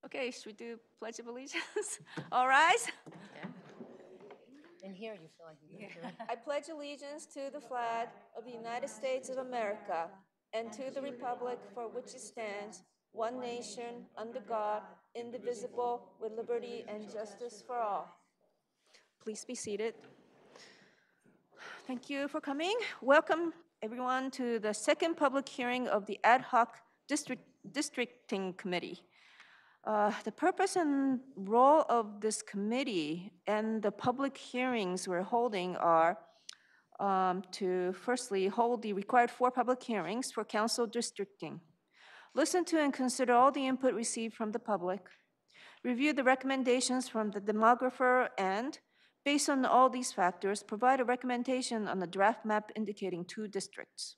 Okay, should we do Pledge of Allegiance? All right. Okay. In here, you feel like you can do it. I pledge allegiance to the flag of the United States of America and to the republic for which it stands, one nation, under God, indivisible, with liberty and justice for all. Please be seated. Thank you for coming. Welcome, everyone, to the second public hearing of the Ad Hoc Districting Committee. The purpose and role of this committee and the public hearings we're holding are to firstly hold the required 4 public hearings for council districting, listen to and consider all the input received from the public, review the recommendations from the demographer, and based on all these factors, provide a recommendation on the draft map indicating 2 districts.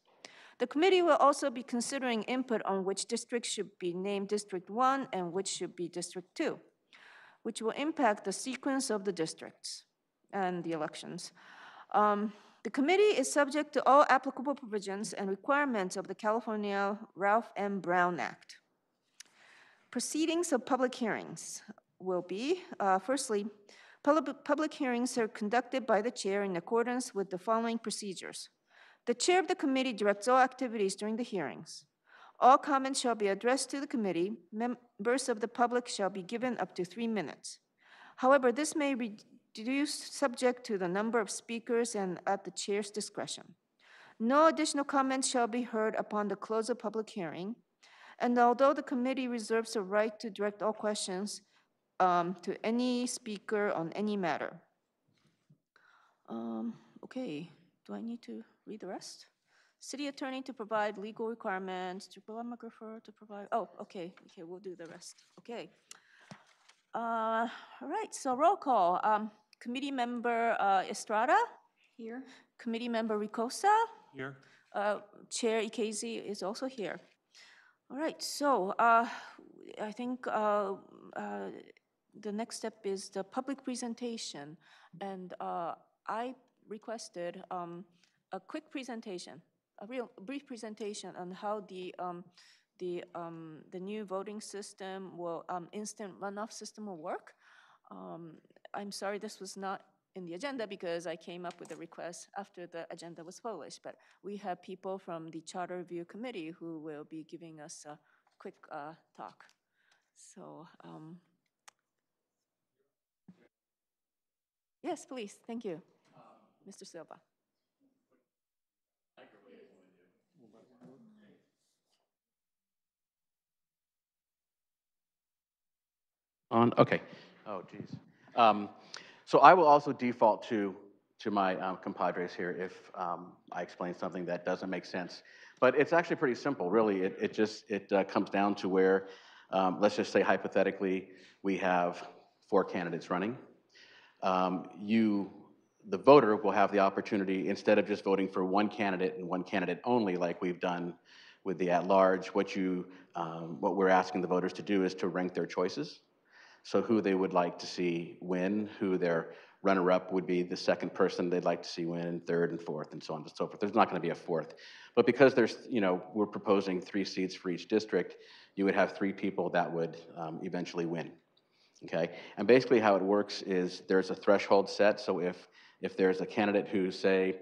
The committee will also be considering input on which district should be named District 1 and which should be District 2, which will impact the sequence of the districts and the elections. The committee is subject to all applicable provisions and requirements of the California Ralph M. Brown Act. Proceedings of public hearings will be, firstly, public hearings are conducted by the chair in accordance with the following procedures. The chair of the committee directs all activities during the hearings. All comments shall be addressed to the committee. Members of the public shall be given up to 3 minutes. However, this may reduce subject to the number of speakers and at the chair's discretion. No additional comments shall be heard upon the close of public hearing. And although the committee reserves the right to direct all questions to any speaker on any matter. Okay, do I need to read the rest? City attorney to provide legal requirements, to demographer to provide, okay, we'll do the rest. Okay. All right, so roll call. Committee member Estrada? Here. Committee member Ricosa? Here. Chair Ikezi is also here. All right, so I think the next step is the public presentation, and I requested a quick presentation, a brief presentation on how the new voting system will, instant runoff system will work. I'm sorry this was not in the agenda because I came up with a request after the agenda was published, but we have people from the Charter Review Committee who will be giving us a quick talk. So, yes, please, thank you, Mr. Silva. On, okay. Oh, geez. So I will also default to my compadres here if I explain something that doesn't make sense. But it's actually pretty simple, really. It comes down to where, let's just say hypothetically, we have 4 candidates running. The voter will have the opportunity, instead of just voting for one candidate and one candidate only, like we've done with the at-large, what we're asking the voters to do is to rank their choices. So who they would like to see win, who their runner-up would be, the second person they'd like to see win, third and fourth, and so on and so forth. There's not going to be a fourth. But because there's, we're proposing 3 seats for each district, you would have 3 people that would eventually win. Okay? And basically how it works is there's a threshold set. So if there's a candidate who, say,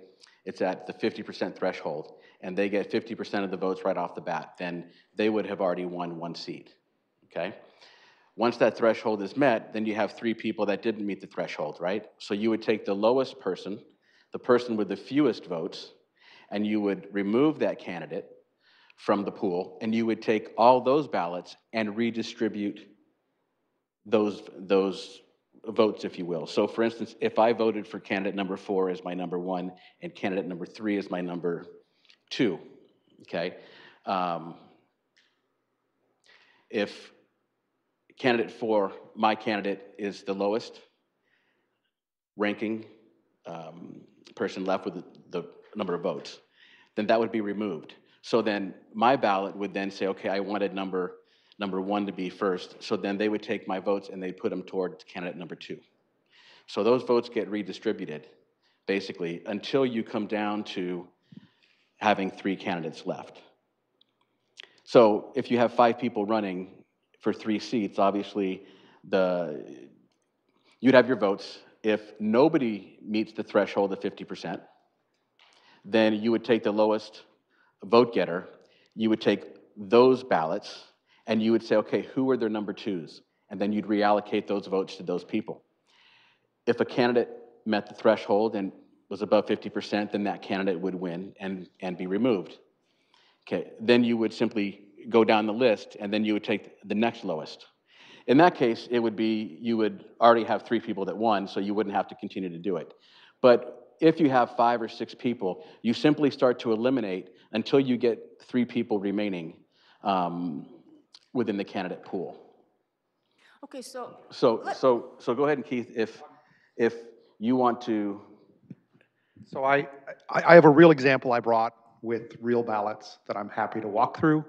it's at the 50% threshold, and they get 50% of the votes right off the bat, then they would have already won 1 seat. Okay? Once that threshold is met, then you have 3 people that didn't meet the threshold, right? So you would take the lowest person, the person with the fewest votes, and you would remove that candidate from the pool, and you would take all those ballots and redistribute those votes, if you will. So for instance, if I voted for candidate number 4 as my number 1 and candidate number 3 as my number 2, okay? If candidate 4, my candidate, is the lowest ranking person left with the number of votes, then that would be removed. So then my ballot would then say, okay, I wanted number 1 to be first. So then they would take my votes and they put them towards candidate number 2. So those votes get redistributed, basically, until you come down to having 3 candidates left. So if you have 5 people running, for 3 seats, obviously, you'd have your votes. If nobody meets the threshold of 50%, then you would take the lowest vote getter, you would take those ballots, and you would say, okay, who are their number twos? And then you'd reallocate those votes to those people. If a candidate met the threshold and was above 50%, then that candidate would win and be removed. Okay, then you would simply go down the list, and then you would take the next lowest. In that case, it would be, you would already have 3 people that won, so you wouldn't have to continue to do it. But if you have 5 or 6 people, you simply start to eliminate until you get 3 people remaining within the candidate pool. Okay, so. So go ahead, and Keith, if you want to. So I have a real example I brought with real ballots that I'm happy to walk through.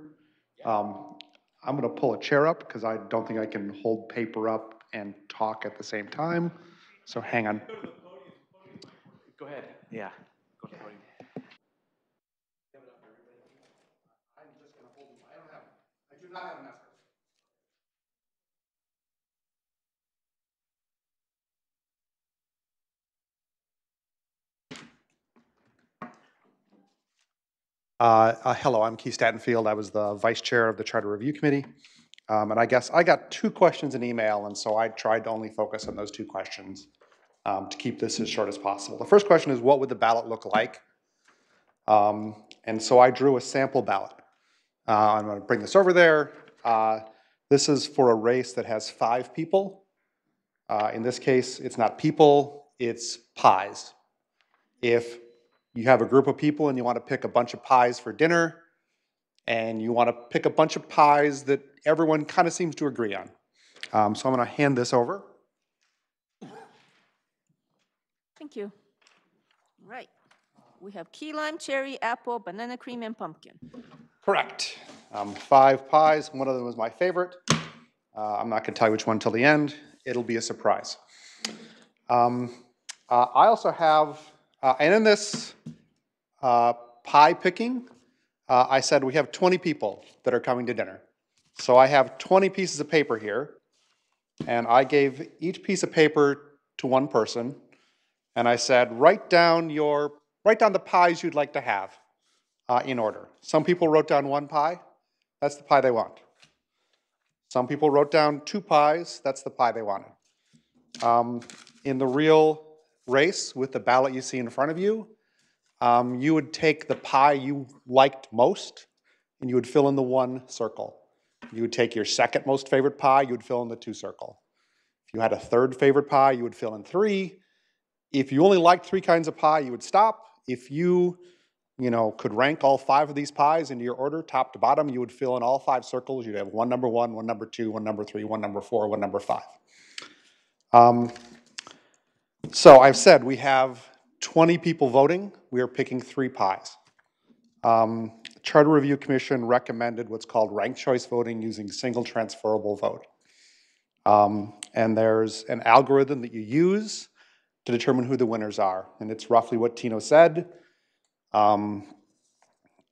I'm going to pull a chair up because I don't think I can hold paper up and talk at the same time. So hang on. Go ahead. Yeah. Go to the podium. I'm just going to hold them. I do not have enough. Hello, I'm Keith Statenfield. I was the vice chair of the Charter Review Committee. And I guess I got 2 questions in email, and so I tried to only focus on those 2 questions to keep this as short as possible. The first question is, what would the ballot look like? And so I drew a sample ballot. I'm going to bring this over there. This is for a race that has 5 people. In this case, it's not people, it's pies. If you have a group of people and you want to pick a bunch of pies for dinner, and you want to pick a bunch of pies that everyone kind of seems to agree on. So I'm going to hand this over. Thank you. All right. We have key lime, cherry, apple, banana cream, and pumpkin. Correct. 5 pies. One of them was my favorite. I'm not going to tell you which one until the end. It'll be a surprise. I also have, and in this pie picking, I said we have 20 people that are coming to dinner. So I have 20 pieces of paper here, and I gave each piece of paper to one person, and I said, write down the pies you'd like to have in order. Some people wrote down 1 pie. That's the pie they want. Some people wrote down 2 pies. That's the pie they wanted. In the real race with the ballot you see in front of you, you would take the pie you liked most, and you would fill in the 1 circle. You would take your second most favorite pie, you would fill in the 2 circle. If you had a third favorite pie, you would fill in 3. If you only liked 3 kinds of pie, you would stop. If you could rank all 5 of these pies into your order, top to bottom, you would fill in all 5 circles. You'd have 1 number 1, 1 number 2, 1 number 3, 1 number 4, 1 number 5. So I've said we have 20 people voting. We are picking 3 pies. The Charter Review Commission recommended what's called ranked choice voting using single transferable vote. And there's an algorithm that you use to determine who the winners are. And it's roughly what Tino said. And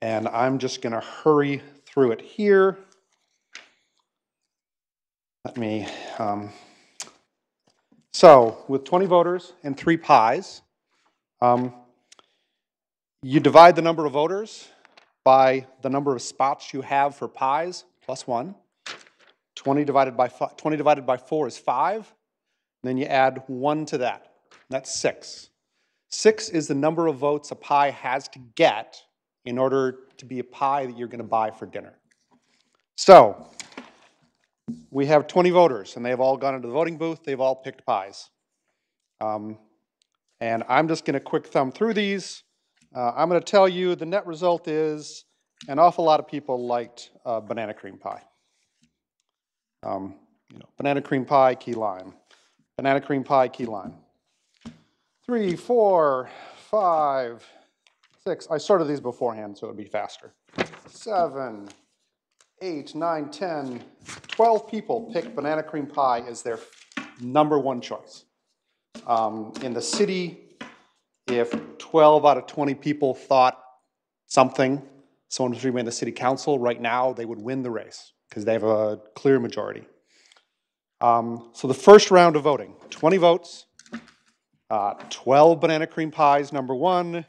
I'm just going to hurry through it here. So with 20 voters and 3 pies, you divide the number of voters by the number of spots you have for pies, plus 1. 20 divided by 4 is 5. And then you add 1 to that. That's 6. 6 is the number of votes a pie has to get in order to be a pie that you're going to buy for dinner. So we have 20 voters, and they've all gone into the voting booth. They've all picked pies. And I'm just going to quick thumb through these. I'm going to tell you the net result is an awful lot of people liked banana cream pie. Banana cream pie, key lime. Banana cream pie, key lime. 3, 4, 5, 6. I sorted these beforehand so it would be faster. 7, 8, 9, 10, 12 people picked banana cream pie as their number 1 choice. In the city, if 12 out of 20 people thought someone was remain the city council, right now they would win the race because they have a clear majority. So the first round of voting, 20 votes, 12 banana cream pies, number one.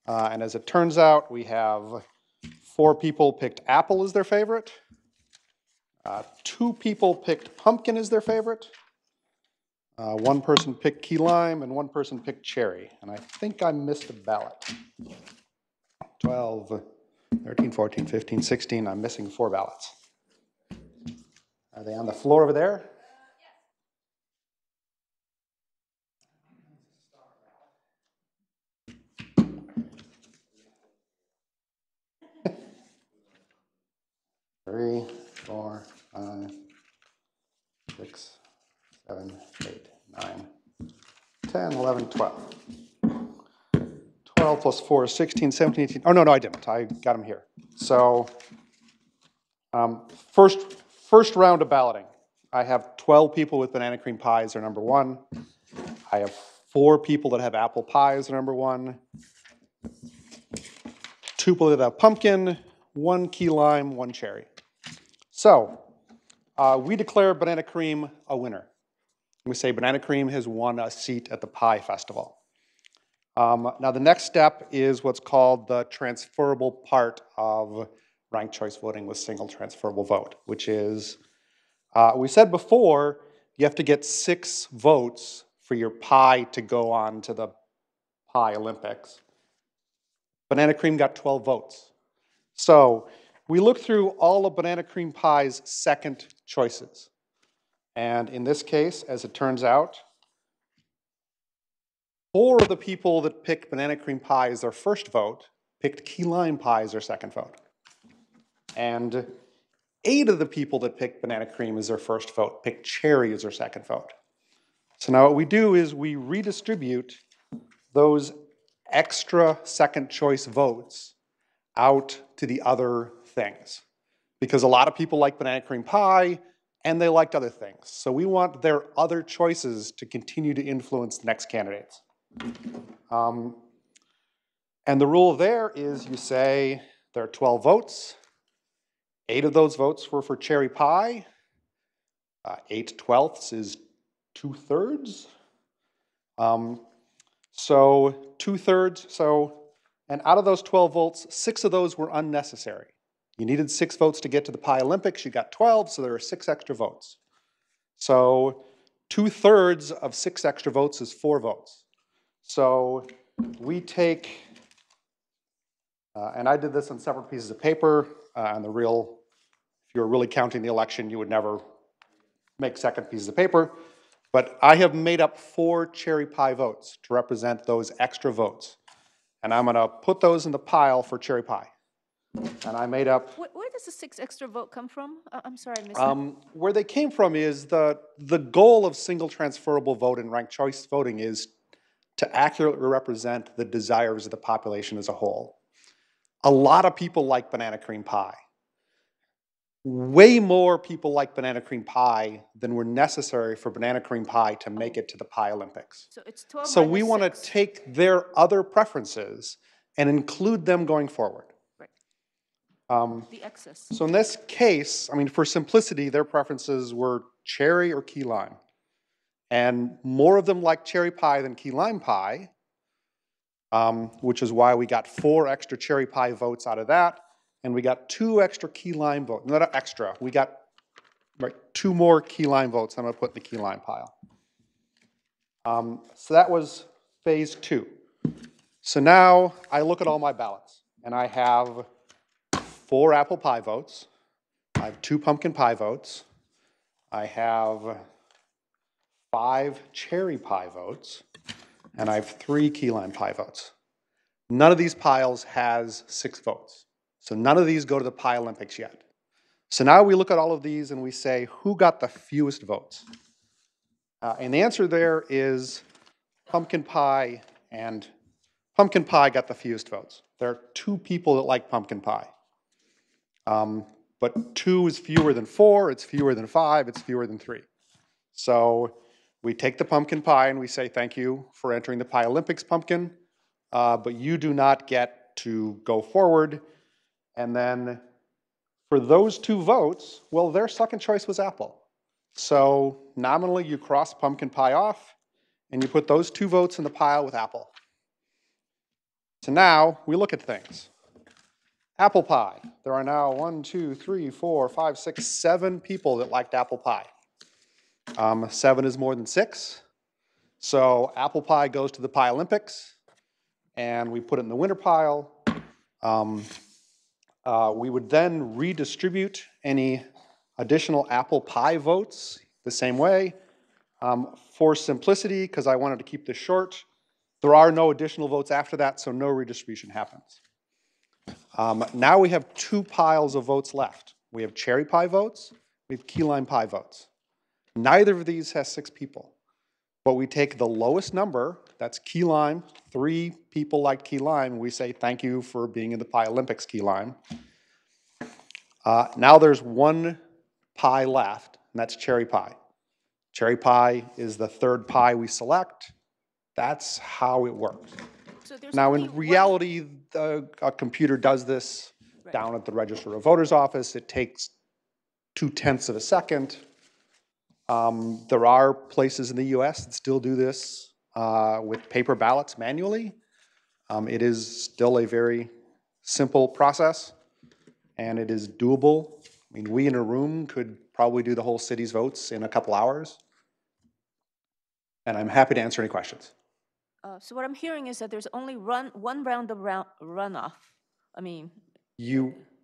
And as it turns out, we have 4 people picked apple as their favorite. 2 people picked pumpkin as their favorite. 1 person picked key lime, and 1 person picked cherry. And I think I missed a ballot. 12, 13, 14, 15, 16. I'm missing 4 ballots. Are they on the floor over there? Three, 4, 5, 6, 7, 8, 9, 10, 11, 12. 12 plus 4 is 16, 17, 18. Oh, no, I didn't. I got them here. So first round of balloting. I have 12 people with banana cream pies are number one. I have 4 people that have apple pies are number one. 2 people that have pumpkin, 1 key lime, 1 cherry. So we declare banana cream a winner. We say banana cream has won a seat at the Pie Festival. Now the next step is what's called the transferable part of ranked choice voting with single transferable vote, which is, we said before, you have to get 6 votes for your pie to go on to the Pie Olympics. Banana cream got 12 votes. So we look through all of banana cream pie's second choices. And in this case, as it turns out, 4 of the people that picked banana cream pie as their first vote picked key lime pie as their second vote. And 8 of the people that picked banana cream as their first vote picked cherry as their second vote. So now what we do is we redistribute those extra second choice votes out to the other things. Because a lot of people like banana cream pie and they liked other things. So we want their other choices to continue to influence the next candidates. And the rule there is you say there are 12 votes. 8 of those votes were for cherry pie. 8/12 is 2/3. So 2/3. And out of those 12 votes, 6 of those were unnecessary. You needed 6 votes to get to the Pie Olympics. You got 12, so there are 6 extra votes. So 2/3 of 6 extra votes is 4 votes. So we take, and I did this on separate pieces of paper, and if you were really counting the election, you would never make second pieces of paper. But I have made up 4 cherry pie votes to represent those extra votes. And I'm going to put those in the pile for cherry pie. And I made up... Where does the 6 extra vote come from? I'm sorry, I missed that. Where they came from is the goal of single transferable vote and ranked choice voting is to accurately represent the desires of the population as a whole. A lot of people like banana cream pie. Way more people like banana cream pie than were necessary for banana cream pie to make it to the Pie Olympics. So it's 12 So minus we want to 6. take their other preferences and include them going forward. Right. The excess. So in this case, I mean, for simplicity, their preferences were cherry or key lime. And more of them liked cherry pie than key lime pie, which is why we got 4 extra cherry pie votes out of that. And we got 2 extra key lime votes. Not extra. We got 2 more key lime votes I'm going to put in the key lime pile. So that was phase 2. So now I look at all my ballots. And I have 4 apple pie votes. I have 2 pumpkin pie votes. I have 5 cherry pie votes. And I have 3 key lime pie votes. None of these piles has 6 votes. So none of these go to the Pie Olympics yet. So now we look at all of these and we say, who got the fewest votes? And the answer there is pumpkin pie, and pumpkin pie got the fewest votes. There are 2 people that like pumpkin pie. But 2 is fewer than 4, it's fewer than 5, it's fewer than 3. So we take the pumpkin pie and we say, thank you for entering the Pie Olympics, pumpkin, but you do not get to go forward. And then For those two votes, well, their second choice was Apple. So nominally, you cross pumpkin pie off, and you put those two votes in the pile with Apple. So now we look at things. Apple pie. There are now 1, 2, 3, 4, 5, 6, 7 people that liked apple pie. 7 is more than 6. So apple pie goes to the Pie Olympics, and we put it in the winner pile. We would then redistribute any additional apple pie votes the same way. For simplicity, because I wanted to keep this short, there are no additional votes after that, so no redistribution happens. Now we have 2 piles of votes left. We have cherry pie votes, we have key lime pie votes. Neither of these has 6 people. But we take the lowest number, that's key lime, 3 people liked key lime, we say thank you for being in the Pie Olympics, key lime. Now there's 1 pie left, and that's cherry pie. Cherry pie is the 3rd pie we select. That's how it works. So there's Now only in reality, a computer does this down at the Register of Voters office. It takes 0.2 of a second. There are places in the US that still do this with paper ballots manually. It is still a very simple process, and it is doable. I mean, we in a room could probably do the whole city's votes in a couple hours. And I'm happy to answer any questions. So what I'm hearing is that there's only one round of runoff. I mean,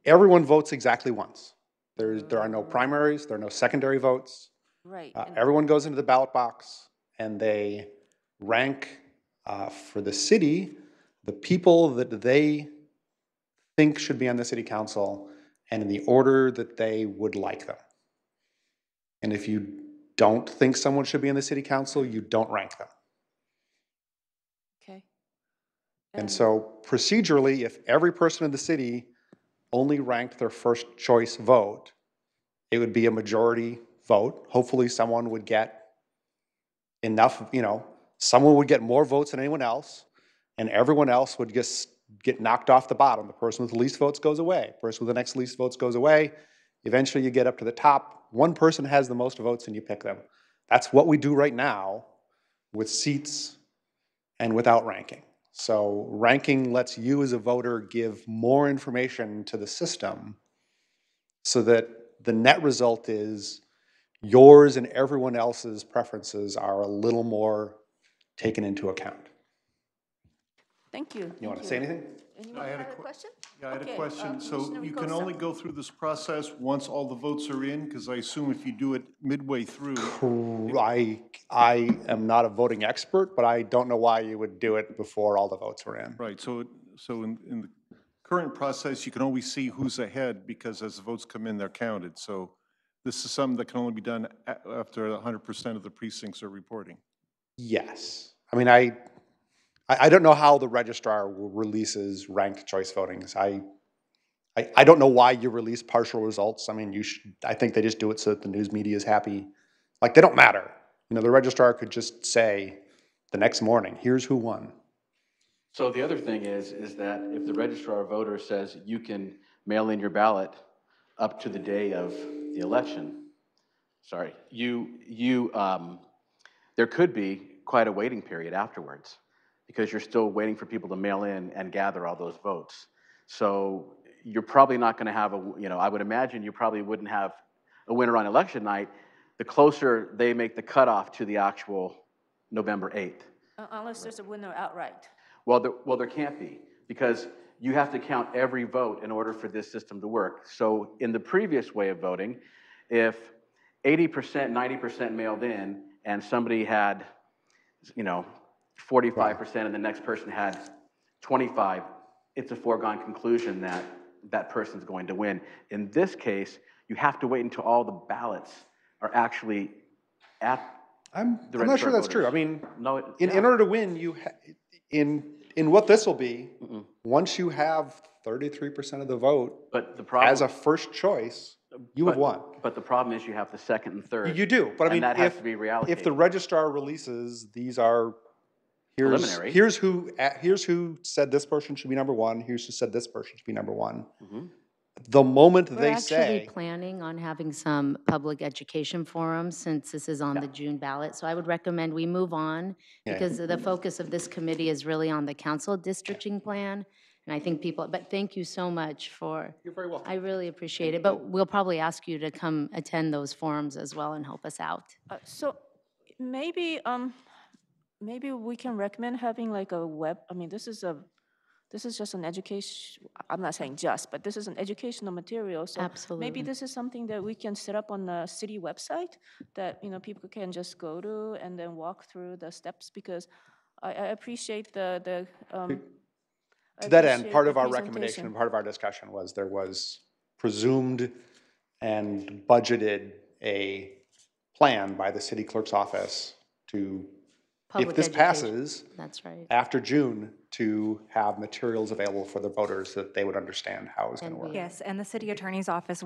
Everyone votes exactly once. There are no primaries, there are no secondary votes. right. Everyone goes into the ballot box, and they rank for the city the people that they think should be on the city council, and in the order that they would like them. And if you don't think someone should be in the city council, you don't rank them. Okay. And so procedurally, if every person in the city only ranked their first choice vote, it would be a majority vote. Hopefully someone would get enough, someone would get more votes than anyone else, and everyone else would just get knocked off the bottom. The person with the least votes goes away. The person with the next least votes goes away. Eventually you get up to the top. One person has the most votes and you pick them. That's what we do right now with seats and without ranking. So ranking lets you as a voter give more information to the system so that the net result is yours and everyone else's preferences are a little more taken into account. Thank you. You want to say anything? Anyone I had have a a question? Yeah, I had Okay, a question. So Commissioner you can Ricosta. only go through this process once all the votes are in? Because I assume if you do it midway through, I am not a voting expert, but I don't know why you would do it before all the votes were in. right, so in the current process, you can always see who's ahead because as the votes come in, they're counted. So this is something that can only be done after 100% of the precincts are reporting. Yes. I mean, I don't know how the registrar releases ranked choice votings. I don't know why you release partial results. I mean, I think they just do it so that the news media is happy. Like, they don't matter. The registrar could just say the next morning, here's who won. So the other thing is that if the registrar of voters says you can mail in your ballot up to the day of the election, there could be quite a waiting period afterwards because you're still waiting for people to mail in and gather all those votes. So you're probably not going to have I would imagine you probably wouldn't have a winner on election night the closer they make the cutoff to the actual November 8th. Unless there's a winner outright. Well, there can't be, because you have to count every vote in order for this system to work. So in the previous way of voting, if 80%, 90% mailed in, and somebody had, 45%, and the next person had 25, it's a foregone conclusion that that person's going to win. In this case, you have to wait until all the ballots are actually at I'm the not sure register of that's true. I voters. mean, No, in order to win, in what this will be, once you have 33% of the vote But the problem, as a first choice, you have won. But the problem is you have the second and third. You do, but I mean, and that has to be reallocated. if the registrar releases, these are, Preliminary. here's who said this person should be number one, here's who said this person should be number one. the moment We're they actually say, planning on having some public education forums since this is on the June ballot. So I would recommend we move on because the focus of this committee is really on the council districting plan. And I think people, but thank you so much for. you're very welcome. I really appreciate it, but we'll probably ask you to come attend those forums as well and help us out. So maybe, maybe we can recommend having like a web, I mean, this is just an education, I'm not saying just, but this is an educational material. So Absolutely. maybe this is something that we can set up on the city website that, people can just go to and then walk through the steps, because I appreciate the To that end, appreciate part the of our recommendation presentation. and part of our discussion was there was presumed and budgeted a plan by the city clerk's office to, if Public this education. passes, That's right. after June, to have materials available for the voters so that they would understand how it was going to And work. we- Yes, and the city attorney's office,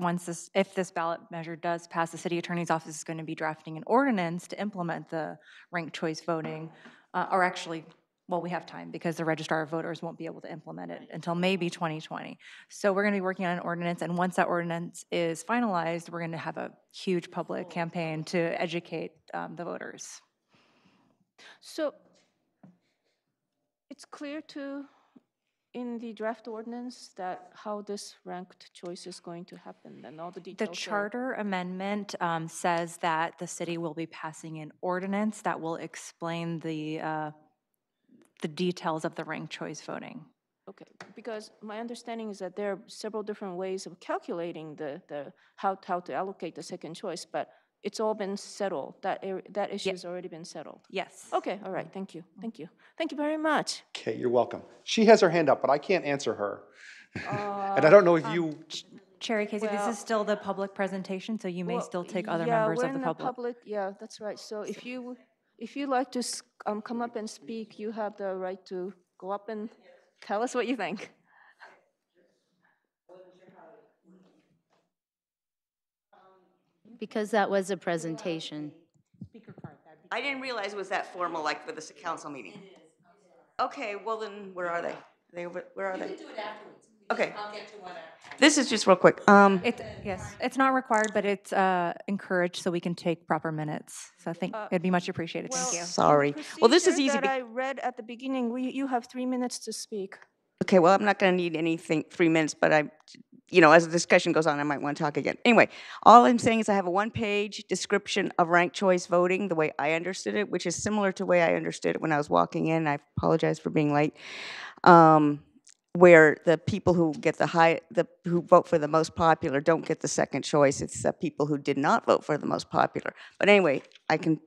if this ballot measure does pass, the city attorney's office is going to be drafting an ordinance to implement the ranked choice voting, or actually, well, we have time because the registrar of voters won't be able to implement it until maybe 2020. So we're going to be working on an ordinance, and once that ordinance is finalized, we're going to have a huge public campaign to educate the voters. So it's clear in the draft ordinance that how this ranked choice is going to happen and all the The details there. charter amendment says that the city will be passing an ordinance that will explain the details of the ranked choice voting. Okay, because my understanding is that there are several different ways of calculating how to allocate the second choice, but it's all been settled. That issue's already been settled. Yes. Okay, all right, thank you, thank you. Thank you very much. Okay, you're welcome. She has her hand up, but I can't answer her. And I don't know if you, Cherry Casey, this Well- is still the public presentation, so you may Well, still take other yeah, members we're of the in public. Yeah, that's right. So if you'd like to come up and speak, you have the right to go up and tell us what you think. Because that was a presentation. I didn't realize it was that formal, like for this council meeting. Okay, well then, where are they? Where are they? You can do it afterwards. Okay. I'll get to one after. This is just real quick. Yes, it's not required, but it's encouraged so we can take proper minutes. So I think it'd be much appreciated. Thank you. Sorry. Well, this is easy. That I read at the beginning, you have 3 minutes to speak. Okay, well, I'm not going to need anything, 3 minutes, but as the discussion goes on, I might want to talk again. Anyway, all I'm saying is I have a one-page description of ranked choice voting, the way I understood it, which is similar to the way I understood it when I was walking in. I apologize for being late. Where the people who get who vote for the most popular don't get the second choice. It's the people who did not vote for the most popular. But anyway, I can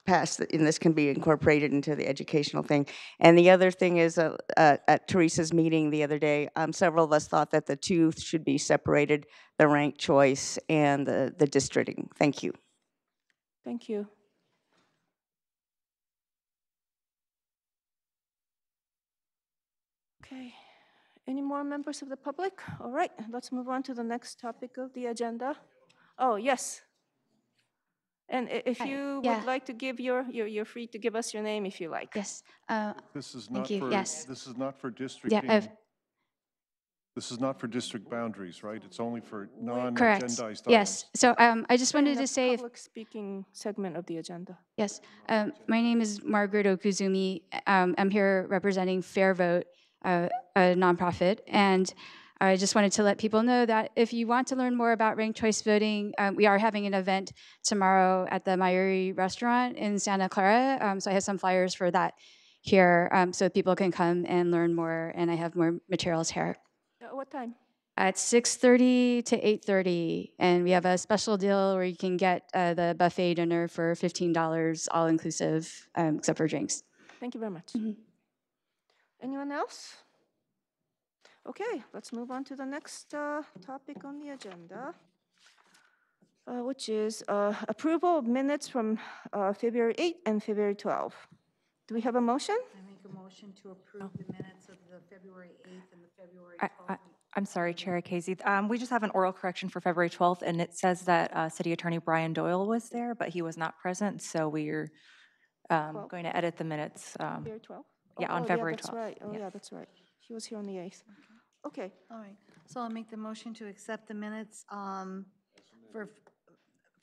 pass, and this can be incorporated into the educational thing. And the other thing is, at Teresa's meeting the other day, several of us thought that the two should be separated, the ranked choice and the districting. Thank you. Thank you. Okay. Any more members of the public? All right, let's move on to the next topic of the agenda. Oh, yes. And if you yeah. would like to give you're free to give us your name if you like. Yes. This is Thank not you. for, Yes. this is not for districting. Yeah, This is not for district boundaries, right? It's only for correct. non-agendized items. Yes. So I just In wanted the to say, public speaking segment of the agenda. yes, my name is Margaret Okuzumi. I'm here representing Fair Vote, a nonprofit, and I just wanted to let people know that if you want to learn more about ranked choice voting, we are having an event tomorrow at the Mayuri restaurant in Santa Clara. So I have some flyers for that here, so people can come and learn more, and I have more materials here. What time? At 6:30 to 8:30, and we have a special deal where you can get the buffet dinner for $15, all inclusive, except for drinks. Thank you very much. Anyone else? Okay, let's move on to the next topic on the agenda, which is approval of minutes from February 8 and February 12. Do we have a motion? I make a motion to approve the minutes of the February 8th and the February I'm sorry, Chair Casey. We just have an oral correction for February 12th, and it says that City Attorney Brian Doyle was there, but he was not present, so we're going to edit the minutes. February 12? Yeah, on February 12th. That's right. Oh, yeah. yeah, that's right. He was here on the 8th. Okay, All right, so I'll make the motion to accept the minutes for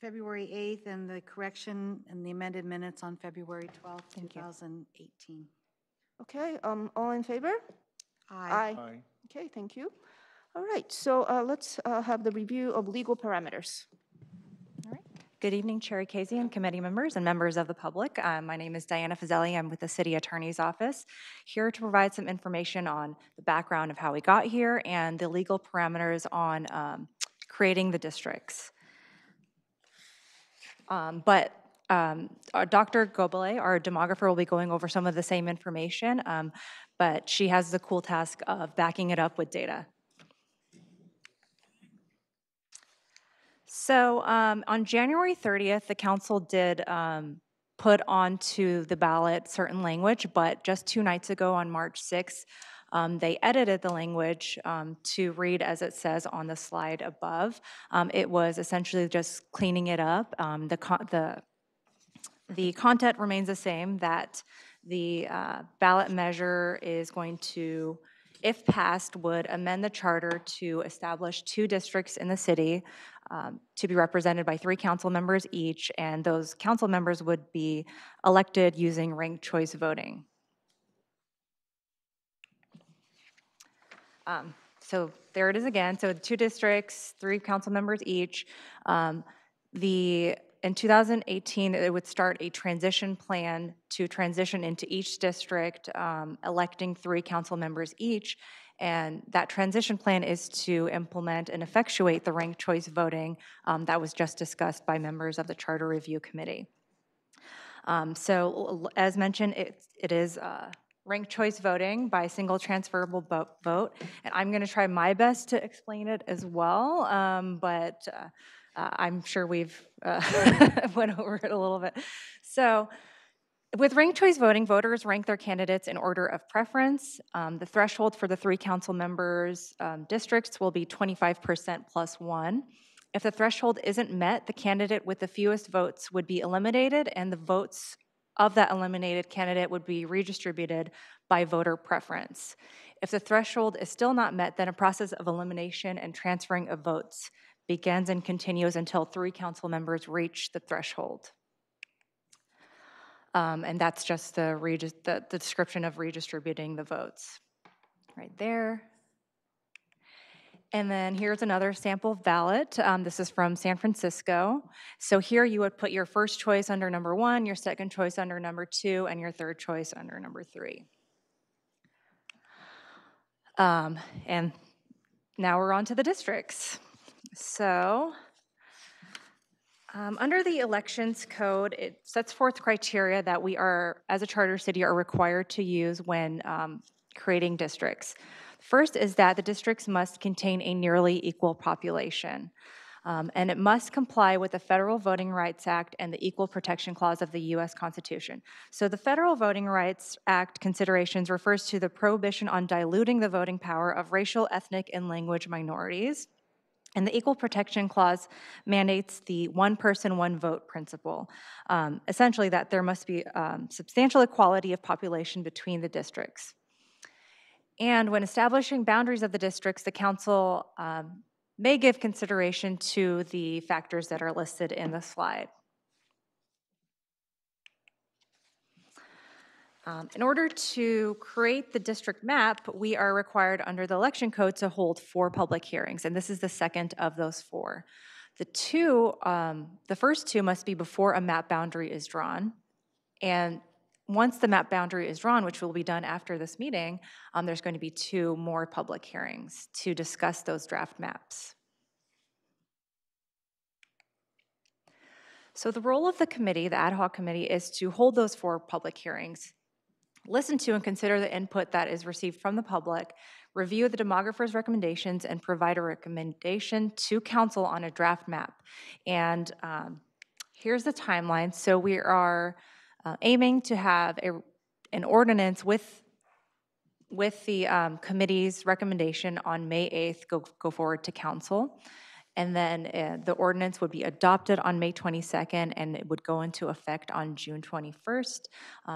February 8th and the correction and the amended minutes on February 12th, 2018. okay, all in favor? Aye. Aye. Okay, thank you. All right, so let's have the review of legal parameters. Good evening, Chair Casey and committee members and members of the public. My name is Diana Fazeli. I'm with the City Attorney's Office, here to provide some information on the background of how we got here and the legal parameters on creating the districts. Dr. Gobele, our demographer, will be going over some of the same information, but she has the cool task of backing it up with data. So on January 30th, the council did put onto the ballot certain language, but just 2 nights ago on March 6th, they edited the language to read as it says on the slide above. It was essentially just cleaning it up. The content remains the same, that the ballot measure is going to, if passed, would amend the charter to establish 2 districts in the city to be represented by 3 council members each, and those council members would be elected using ranked choice voting. So there it is again. So 2 districts, 3 council members each. In 2018, it would start a transition plan to transition into each district, electing 3 council members each. And that transition plan is to implement and effectuate the ranked choice voting that was just discussed by members of the Charter Review Committee. So as mentioned, it is ranked choice voting by single transferable vote. And I'm going to try my best to explain it as well, but I'm sure we've went over it a little bit. So with ranked choice voting, voters rank their candidates in order of preference. The threshold for the 3 council members districts will be 25% plus 1. If the threshold isn't met, the candidate with the fewest votes would be eliminated, and the votes of that eliminated candidate would be redistributed by voter preference. If the threshold is still not met, then a process of elimination and transferring of votes begins and continues until 3 council members reach the threshold. And that's just the description of redistributing the votes right there. And then here's another sample ballot. This is from San Francisco. So here you would put your first choice under number 1, your second choice under number 2, and your third choice under number 3. And now we're on to the districts. So under the elections code, it sets forth criteria that we are, as a charter city, are required to use when creating districts. First is that the districts must contain a nearly equal population, and it must comply with the Federal Voting Rights Act and the Equal Protection Clause of the U.S. Constitution. So the Federal Voting Rights Act considerations refers to the prohibition on diluting the voting power of racial, ethnic, and language minorities. And the Equal Protection Clause mandates the one person, one vote principle. Essentially that there must be substantial equality of population between the districts. And when establishing boundaries of the districts, the council may give consideration to the factors that are listed in the slide. In order to create the district map, we are required under the election code to hold 4 public hearings, and this is the second of those 4. The first 2 must be before a map boundary is drawn, and once the map boundary is drawn, which will be done after this meeting, there's going to be 2 more public hearings to discuss those draft maps. So the role of the committee, the ad hoc committee, is to hold those 4 public hearings, listen to and consider the input that is received from the public, review the demographer's recommendations, and provide a recommendation to council on a draft map. And here's the timeline. So we are aiming to have an ordinance with the committee's recommendation on May 8th go forward to council. And then the ordinance would be adopted on May 22nd, and it would go into effect on June 21st.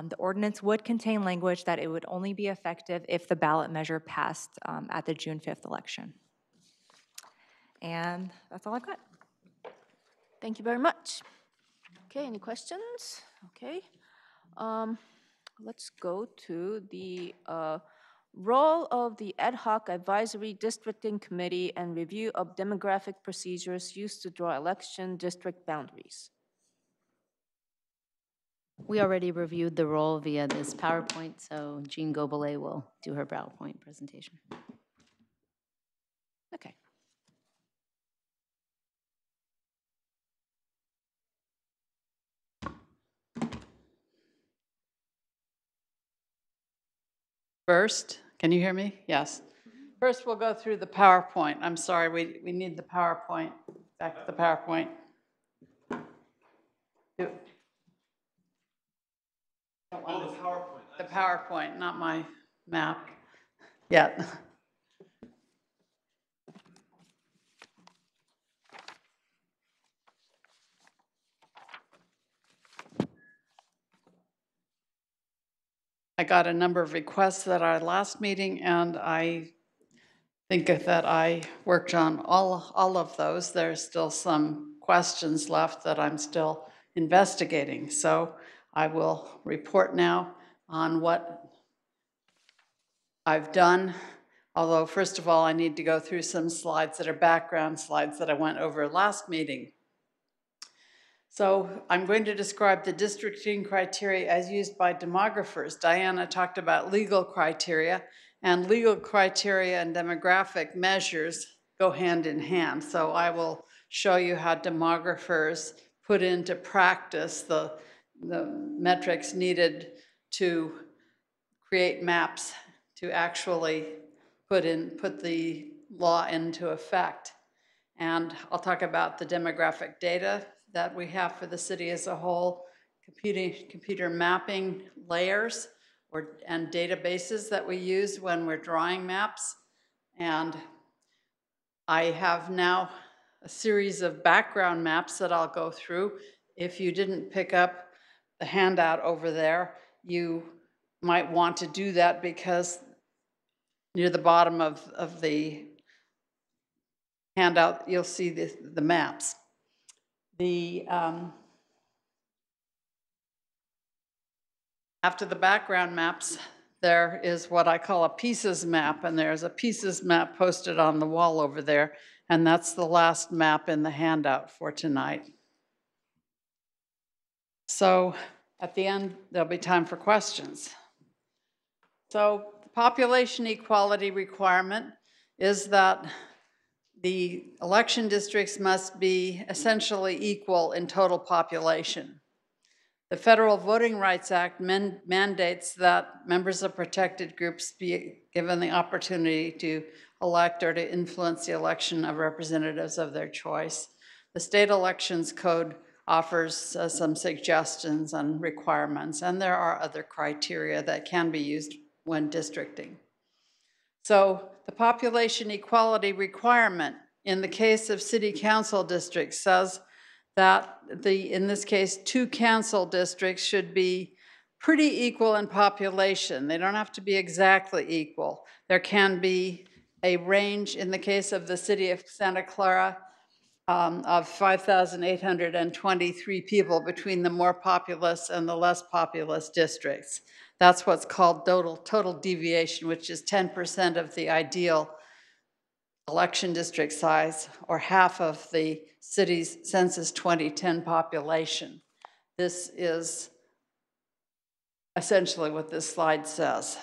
The ordinance would contain language that it would only be effective if the ballot measure passed at the June 5th election. And that's all I've got. Thank you very much. Okay, any questions? Okay. Let's go to the role of the Ad hoc Advisory Districting Committee and review of demographic procedures used to draw election district boundaries. We already reviewed the role via this PowerPoint, so Jean Gobelet will do her PowerPoint presentation. Okay. First, can you hear me? Yes. First, we'll go through the PowerPoint. I'm sorry, we need the PowerPoint. Back to the PowerPoint. Oh, the PowerPoint. The PowerPoint, not my map yet. I got a number of requests at our last meeting, and I think that I worked on all of those. There's still some questions left that I'm still investigating. So I will report now on what I've done. Although, first of all, I need to go through some slides that are background slides that I went over last meeting. So I'm going to describe the districting criteria as used by demographers. Diana talked about legal criteria, and legal criteria and demographic measures go hand in hand. So I will show you how demographers put into practice the metrics needed to create maps to actually put the law into effect. And I'll talk about the demographic data that we have for the city as a whole, computer mapping layers and databases that we use when we're drawing maps. And I have now a series of background maps that I'll go through. If you didn't pick up the handout over there, you might want to do that because near the bottom of the handout, you'll see the maps. After the background maps, there is what I call a pieces map, and there's a pieces map posted on the wall over there, and that's the last map in the handout for tonight. So at the end, there'll be time for questions. So the population equality requirement is that the election districts must be essentially equal in total population. The Federal Voting Rights Act mandates that members of protected groups be given the opportunity to elect or to influence the election of representatives of their choice. The state elections code offers some suggestions and requirements, and there are other criteria that can be used when districting. So the population equality requirement in the case of city council districts says that in this case, 2 council districts should be pretty equal in population. They don't have to be exactly equal. There can be a range in the case of the city of Santa Clara of 5,823 people between the more populous and the less populous districts. That's what's called total deviation, which is 10% of the ideal election district size, or half of the city's census 2010 population. This is essentially what this slide says.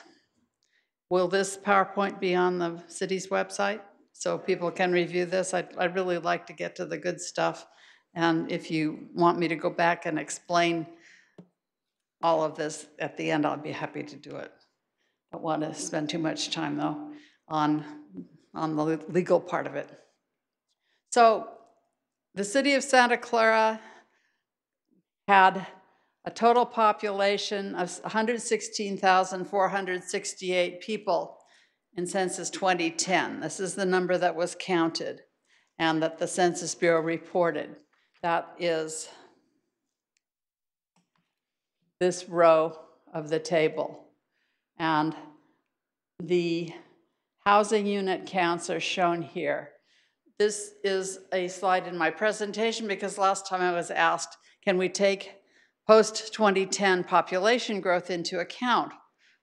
Will this PowerPoint be on the city's website so people can review this? I'd really like to get to the good stuff. And if you want me to go back and explain all of this at the end, I'll be happy to do it. I don't want to spend too much time, though, on the legal part of it. So the city of Santa Clara had a total population of 116,468 people in census 2010. This is the number that was counted. and that the Census Bureau reported. That is this row of the table. And the housing unit counts are shown here. This is a slide in my presentation because last time I was asked, can we take post-2010 population growth into account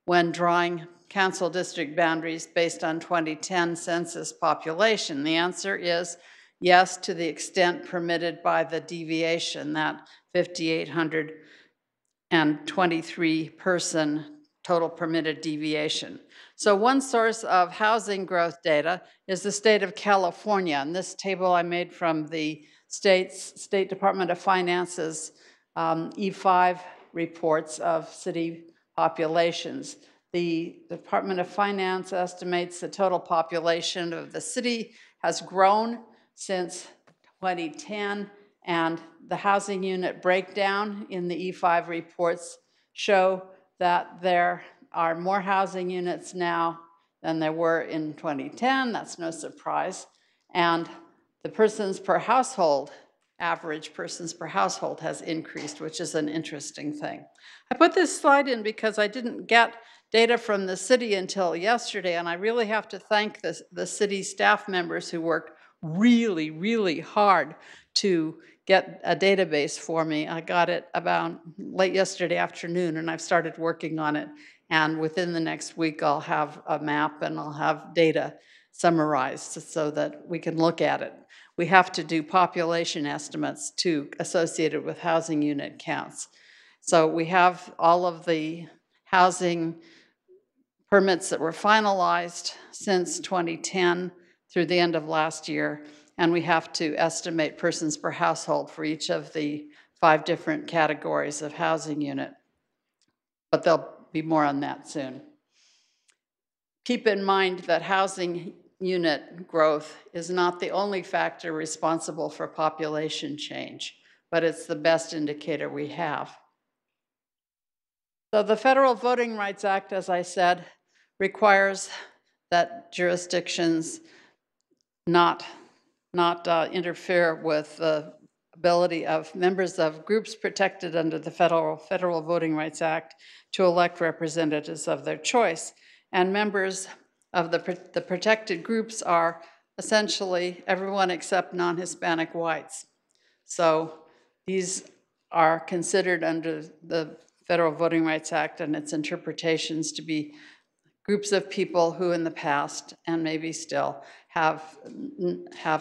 when drawing council district boundaries based on 2010 census population? The answer is yes, to the extent permitted by the deviation, that 5,823 person total permitted deviation. So one source of housing growth data is the state of California. And this table I made from the State Department of Finance's E5 reports of city populations. The Department of Finance estimates the total population of the city has grown since 2010, and the housing unit breakdown in the E5 reports show that there are more housing units now than there were in 2010. That's no surprise. And the persons per household, average persons per household, has increased, which is an interesting thing. I put this slide in because I didn't get data from the city until yesterday, and I really have to thank the city staff members who worked really, really hard to get a database for me. I got it about late yesterday afternoon, and I've started working on it. And within the next week, I'll have a map and I'll have data summarized so that we can look at it. We have to do population estimates too, associated with housing unit counts. So we have all of the housing permits that were finalized since 2010 through the end of last year, and we have to estimate persons per household for each of the 5 different categories of housing unit. But there'll be more on that soon. Keep in mind that housing unit growth is not the only factor responsible for population change, but it's the best indicator we have. So the Federal Voting Rights Act, as I said, requires that jurisdictions not interfere with the ability of members of groups protected under the Federal Voting Rights Act to elect representatives of their choice. And members of the protected groups are essentially everyone except non-Hispanic whites. So these are considered under the Federal Voting Rights Act and its interpretations to be groups of people who in the past, and maybe still, have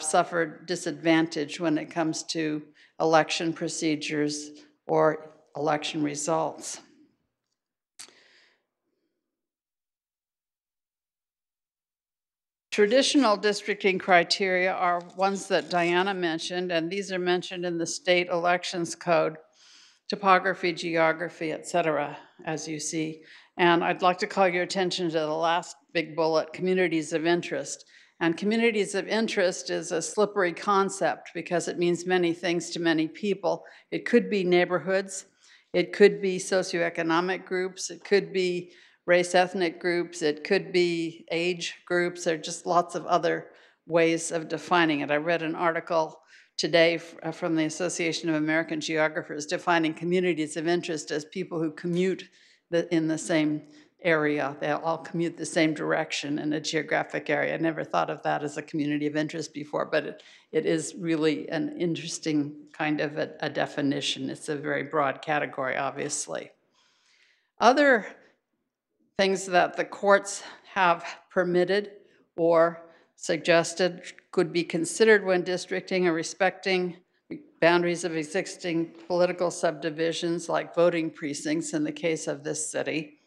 suffered disadvantage when it comes to election procedures or election results. Traditional districting criteria are ones that Diana mentioned, and these are mentioned in the state elections code, topography, geography, etc., as you see. And I'd like to call your attention to the last big bullet, communities of interest. And communities of interest is a slippery concept because it means many things to many people. It could be neighborhoods, it could be socioeconomic groups, it could be race ethnic groups, it could be age groups. There are just lots of other ways of defining it. I read an article today from the Association of American Geographers defining communities of interest as people who commute in the same area. They all commute the same direction in a geographic area. I never thought of that as a community of interest before, but it is really an interesting kind of a definition. It's a very broad category, obviously. Other things that the courts have permitted or suggested could be considered when districting or respecting boundaries of existing political subdivisions like voting precincts in the case of this city.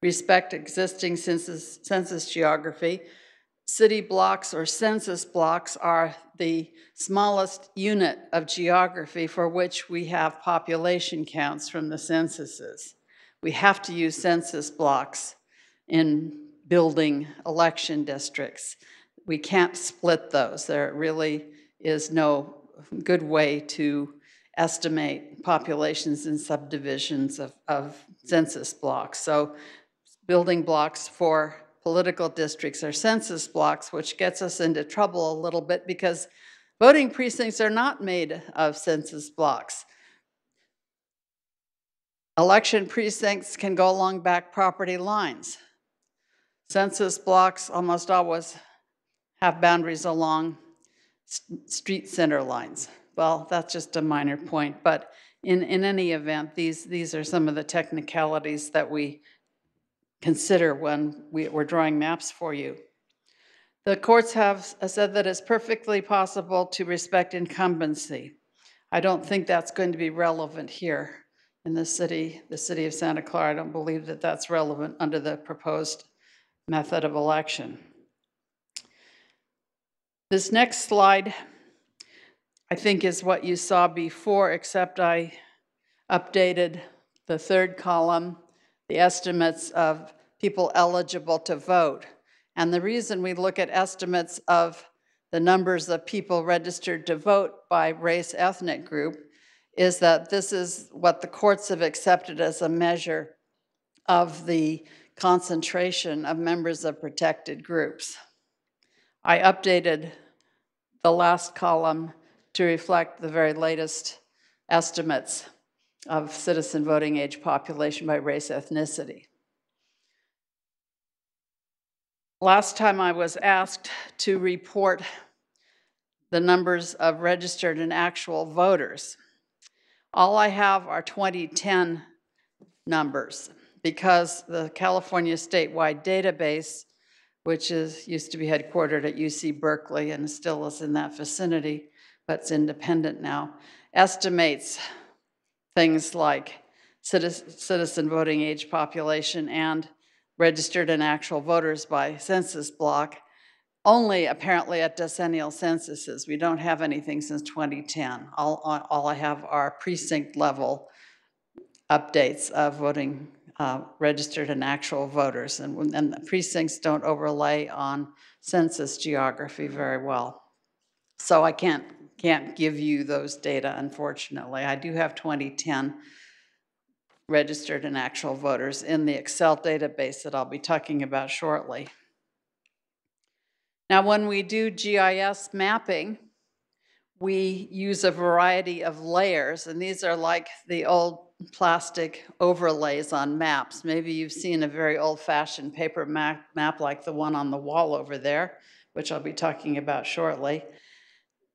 Respect existing census geography. City blocks or census blocks are the smallest unit of geography for which we have population counts from the censuses. We have to use census blocks in building election districts. We can't split those. There really is no good way to estimate populations in subdivisions of census blocks. So building blocks for political districts are census blocks, which gets us into trouble a little bit because voting precincts are not made of census blocks. Election precincts can go along back property lines. Census blocks almost always have boundaries along street center lines. Well, that's just a minor point, but in any event, these are some of the technicalities that we consider when we're drawing maps for you. The courts have said that it's perfectly possible to respect incumbency. I don't think that's going to be relevant here in the city of Santa Clara. I don't believe that that's relevant under the proposed method of election. This next slide, I think, is what you saw before, except I updated the third column, the estimates of people eligible to vote. And the reason we look at estimates of the numbers of people registered to vote by race ethnic group is that this is what the courts have accepted as a measure of the concentration of members of protected groups. I updated the last column to reflect the very latest estimates of citizen voting age population by race ethnicity. Last time I was asked to report the numbers of registered and actual voters. All I have are 2010 numbers because the California statewide database, which used to be headquartered at UC Berkeley and still is in that vicinity, but it's independent now, estimates things like citizen voting age population and registered and actual voters by census block, only apparently at decennial censuses. We don't have anything since 2010. All I have are precinct level updates of voting registered and actual voters, and the precincts don't overlay on census geography very well. So I can't give you those data, unfortunately. I do have 2010 registered and actual voters in the Excel database that I'll be talking about shortly. Now, when we do GIS mapping, we use a variety of layers, and these are like the old plastic overlays on maps. Maybe you've seen a very old-fashioned paper map like the one on the wall over there, which I'll be talking about shortly.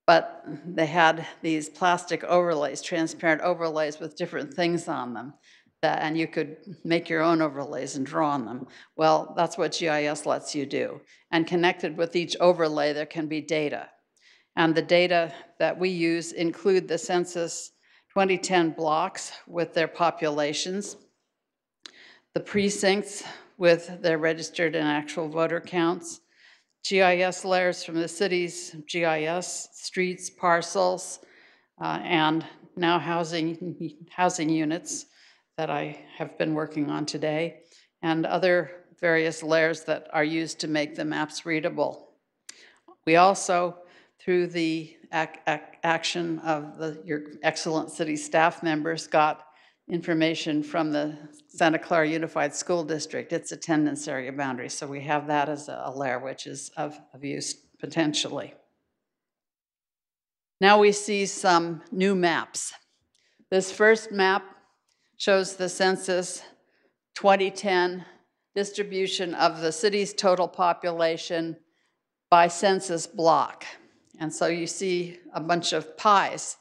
But they had these plastic overlays, transparent overlays with different things on them. And you could make your own overlays and draw on them. Well, that's what GIS lets you do. And connected with each overlay, there can be data. And the data that we use include the census 2010 blocks with their populations, the precincts with their registered and actual voter counts, GIS layers from the city's GIS, streets, parcels, and now housing units that I have been working on today, and other various layers that are used to make the maps readable. We also, through the action of your excellent city staff members, got information from the Santa Clara Unified School District, its attendance area boundary. So we have that as a layer which is of use potentially. Now we see some new maps. This first map shows the census 2010 distribution of the city's total population by census block. And so you see a bunch of pies,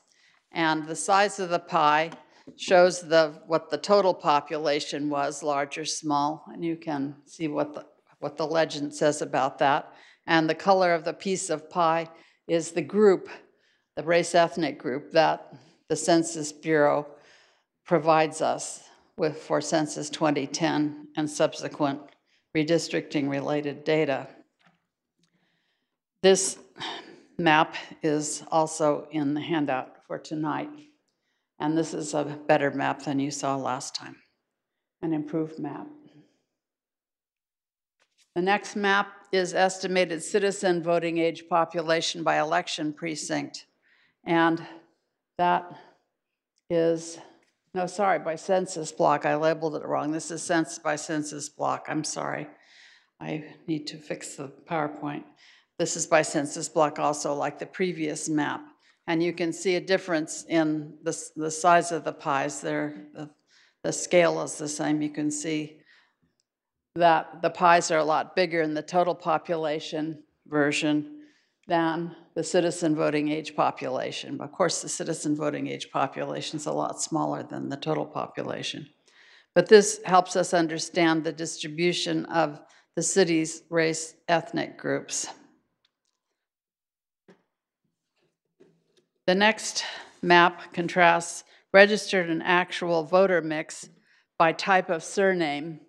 and the size of the pie shows what the total population was, large or small, and you can see what the legend says about that. And the color of the piece of pie is the group, the race ethnic group that the Census Bureau provides us with for Census 2010 and subsequent redistricting related data. This map is also in the handout for tonight. And this is a better map than you saw last time, an improved map. The next map is estimated citizen voting age population by election precinct. And that is, no, sorry, by census block. I labeled it wrong. This is census by census block. I'm sorry. I need to fix the PowerPoint. This is by census block also, like the previous map. And you can see a difference in the size of the pies there. The scale is the same. You can see that the pies are a lot bigger in the total population version than the citizen voting age population. Of course, the citizen voting age population is a lot smaller than the total population. But this helps us understand the distribution of the city's race ethnic groups. The next map contrasts registered and actual voter mix by type of surname.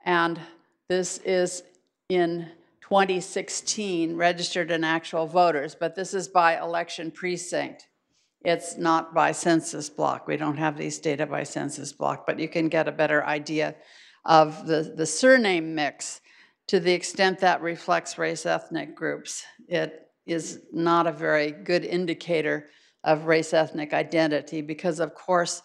And this is in 2016 registered and actual voters, but this is by election precinct. It's not by census block. We don't have these data by census block, but you can get a better idea of the surname mix to the extent that reflects race ethnic groups. It is not a very good indicator of race ethnic identity because, of course,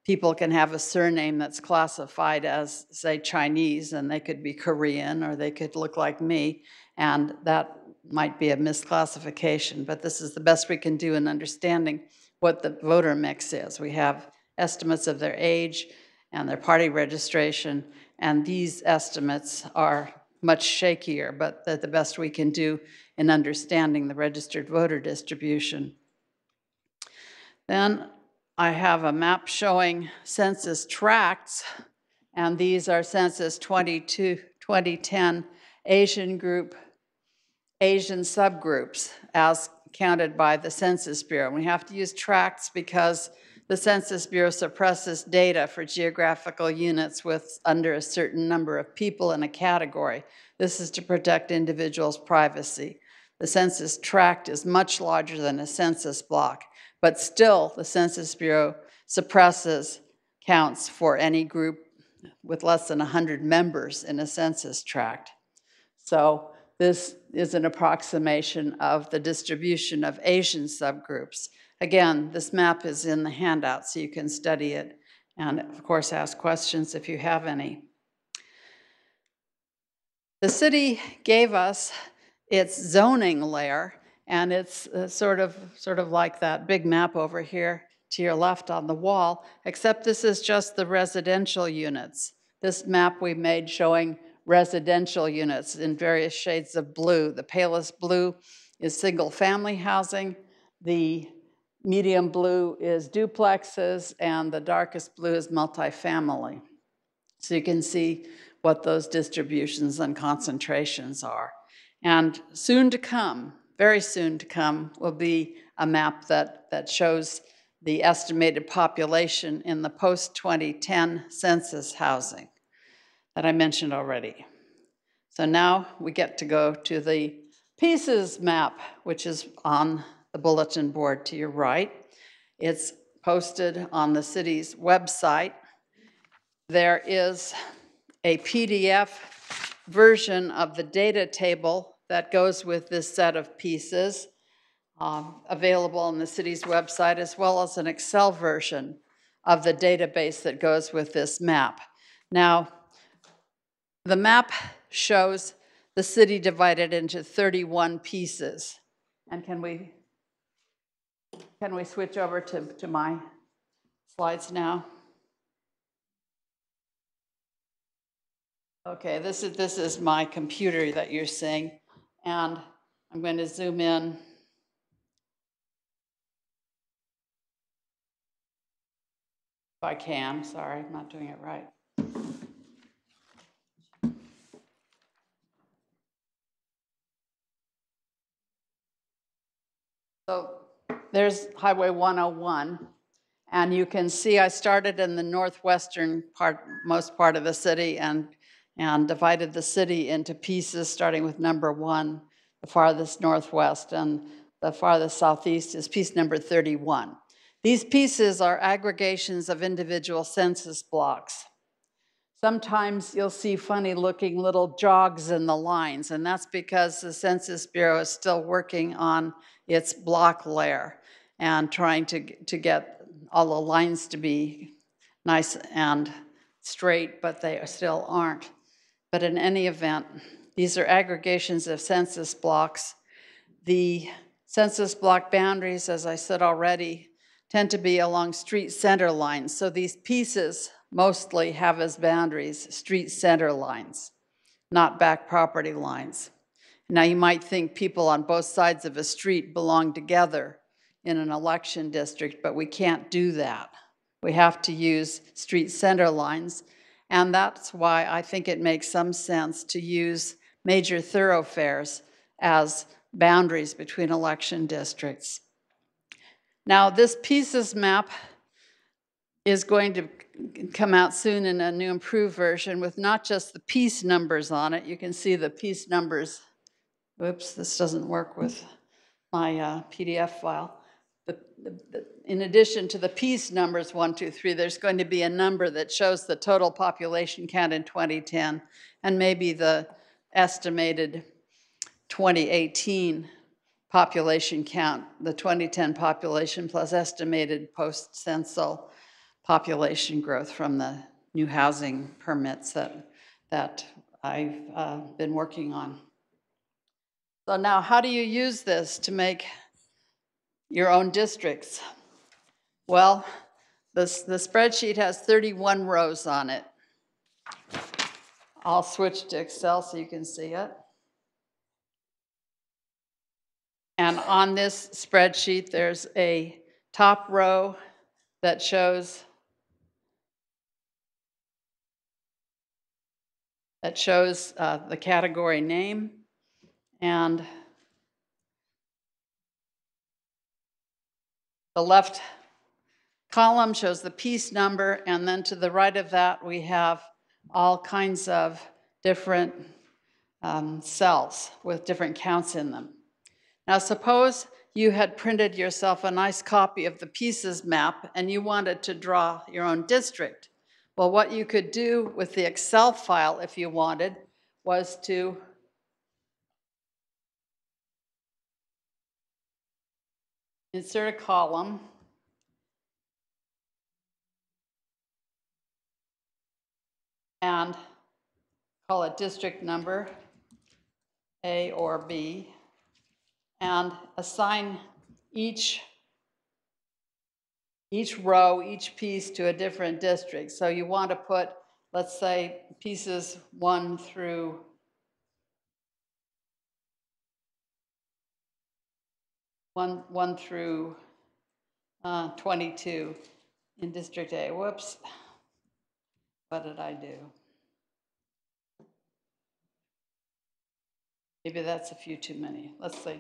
people can have a surname that's classified as, say, Chinese, and they could be Korean, or they could look like me, and that might be a misclassification. But this is the best we can do in understanding what the voter mix is. We have estimates of their age and their party registration, and these estimates are much shakier, but they're the best we can do in understanding the registered voter distribution. Then I have a map showing census tracts, and these are census 2010 Asian subgroups as counted by the Census Bureau. We have to use tracts because the Census Bureau suppresses data for geographical units with under a certain number of people in a category. This is to protect individuals' privacy. The census tract is much larger than a census block, but still the Census Bureau suppresses counts for any group with less than 100 members in a census tract. So this is an approximation of the distribution of Asian subgroups. Again, this map is in the handout so you can study it and, of course, ask questions if you have any. The city gave us its zoning layer, and it's sort of like that big map over here to your left on the wall, except this is just the residential units. This map we made showing residential units in various shades of blue. The palest blue is single-family housing, the medium blue is duplexes, and the darkest blue is multifamily. So you can see what those distributions and concentrations are. And soon to come, very soon to come, will be a map that shows the estimated population in the post-2010 census housing that I mentioned already. So now we get to go to the pieces map, which is on the bulletin board to your right. It's posted on the city's website. There is a PDF version of the data table that goes with this set of pieces available on the city's website, as well as an Excel version of the database that goes with this map. Now, the map shows the city divided into 31 pieces. And can we switch over to my slides now? Okay, this is my computer that you're seeing, and I'm going to zoom in. If I can, sorry, I'm not doing it right. So there's Highway 101, and you can see I started in the northwestern most part of the city and divided the city into pieces, starting with number 1, the farthest northwest, and the farthest southeast is piece number 31. These pieces are aggregations of individual census blocks. Sometimes you'll see funny looking little jogs in the lines, and that's because the Census Bureau is still working on its block layer and trying to get all the lines to be nice and straight, but they still aren't. But in any event, These are aggregations of census blocks. The census block boundaries, as I said already, tend to be along street center lines. So these pieces mostly have as boundaries street center lines, not back property lines. Now you might think people on both sides of a street belong together in an election district, but we can't do that. We have to use street center lines, and that's why I think it makes some sense to use major thoroughfares as boundaries between election districts. Now, this pieces map is going to come out soon in a new improved version with not just the piece numbers on it. You can see the piece numbers. Whoops, this doesn't work with my PDF file. In addition to the piece numbers 1, 2, 3, there's going to be a number that shows the total population count in 2010 and maybe the estimated 2018 population count, the 2010 population plus estimated post-censal population growth from the new housing permits that I've been working on. So now, how do you use this to make your own districts? Well, the spreadsheet has 31 rows on it. I'll switch to Excel so you can see it. And on this spreadsheet, there's a top row that shows the category name, and the left column shows the piece number, and then to the right of that we have all kinds of different cells with different counts in them. Now suppose you had printed yourself a nice copy of the pieces map and you wanted to draw your own district. Well, what you could do with the Excel file, if you wanted, was to insert a column and call it district number A or B, and assign each row, each piece to a different district. So you want to put, let's say, pieces 1 through 22 in District A. Whoops. What did I do? Maybe that's a few too many. Let's say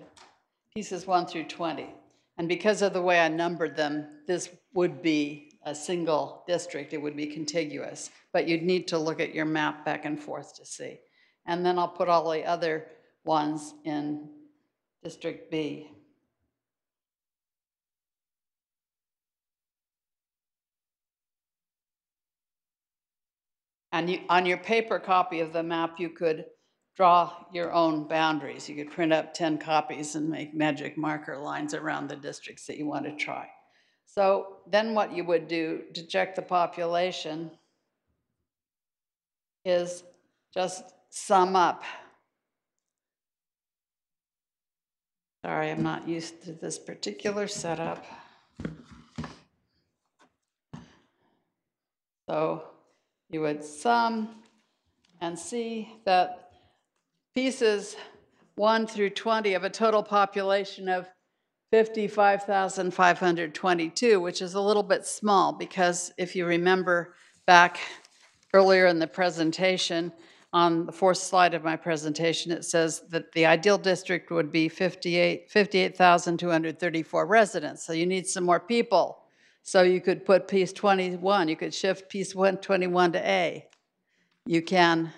pieces 1 through 20. And because of the way I numbered them, this would be a single district. It would be contiguous. But you'd need to look at your map back and forth to see. And then I'll put all the other ones in District B. And on your paper copy of the map, you could draw your own boundaries. You could print up 10 copies and make magic marker lines around the districts that you want to try. So then what you would do to check the population is just sum up. Sorry, I'm not used to this particular setup. So you would sum and see that pieces 1 through 20 of a total population of 55,522, which is a little bit small because if you remember back earlier in the presentation, on the 4th slide of my presentation, it says that the ideal district would be 58,234 residents. So you need some more people. So you could put piece 21, you could shift piece 121 to A. You can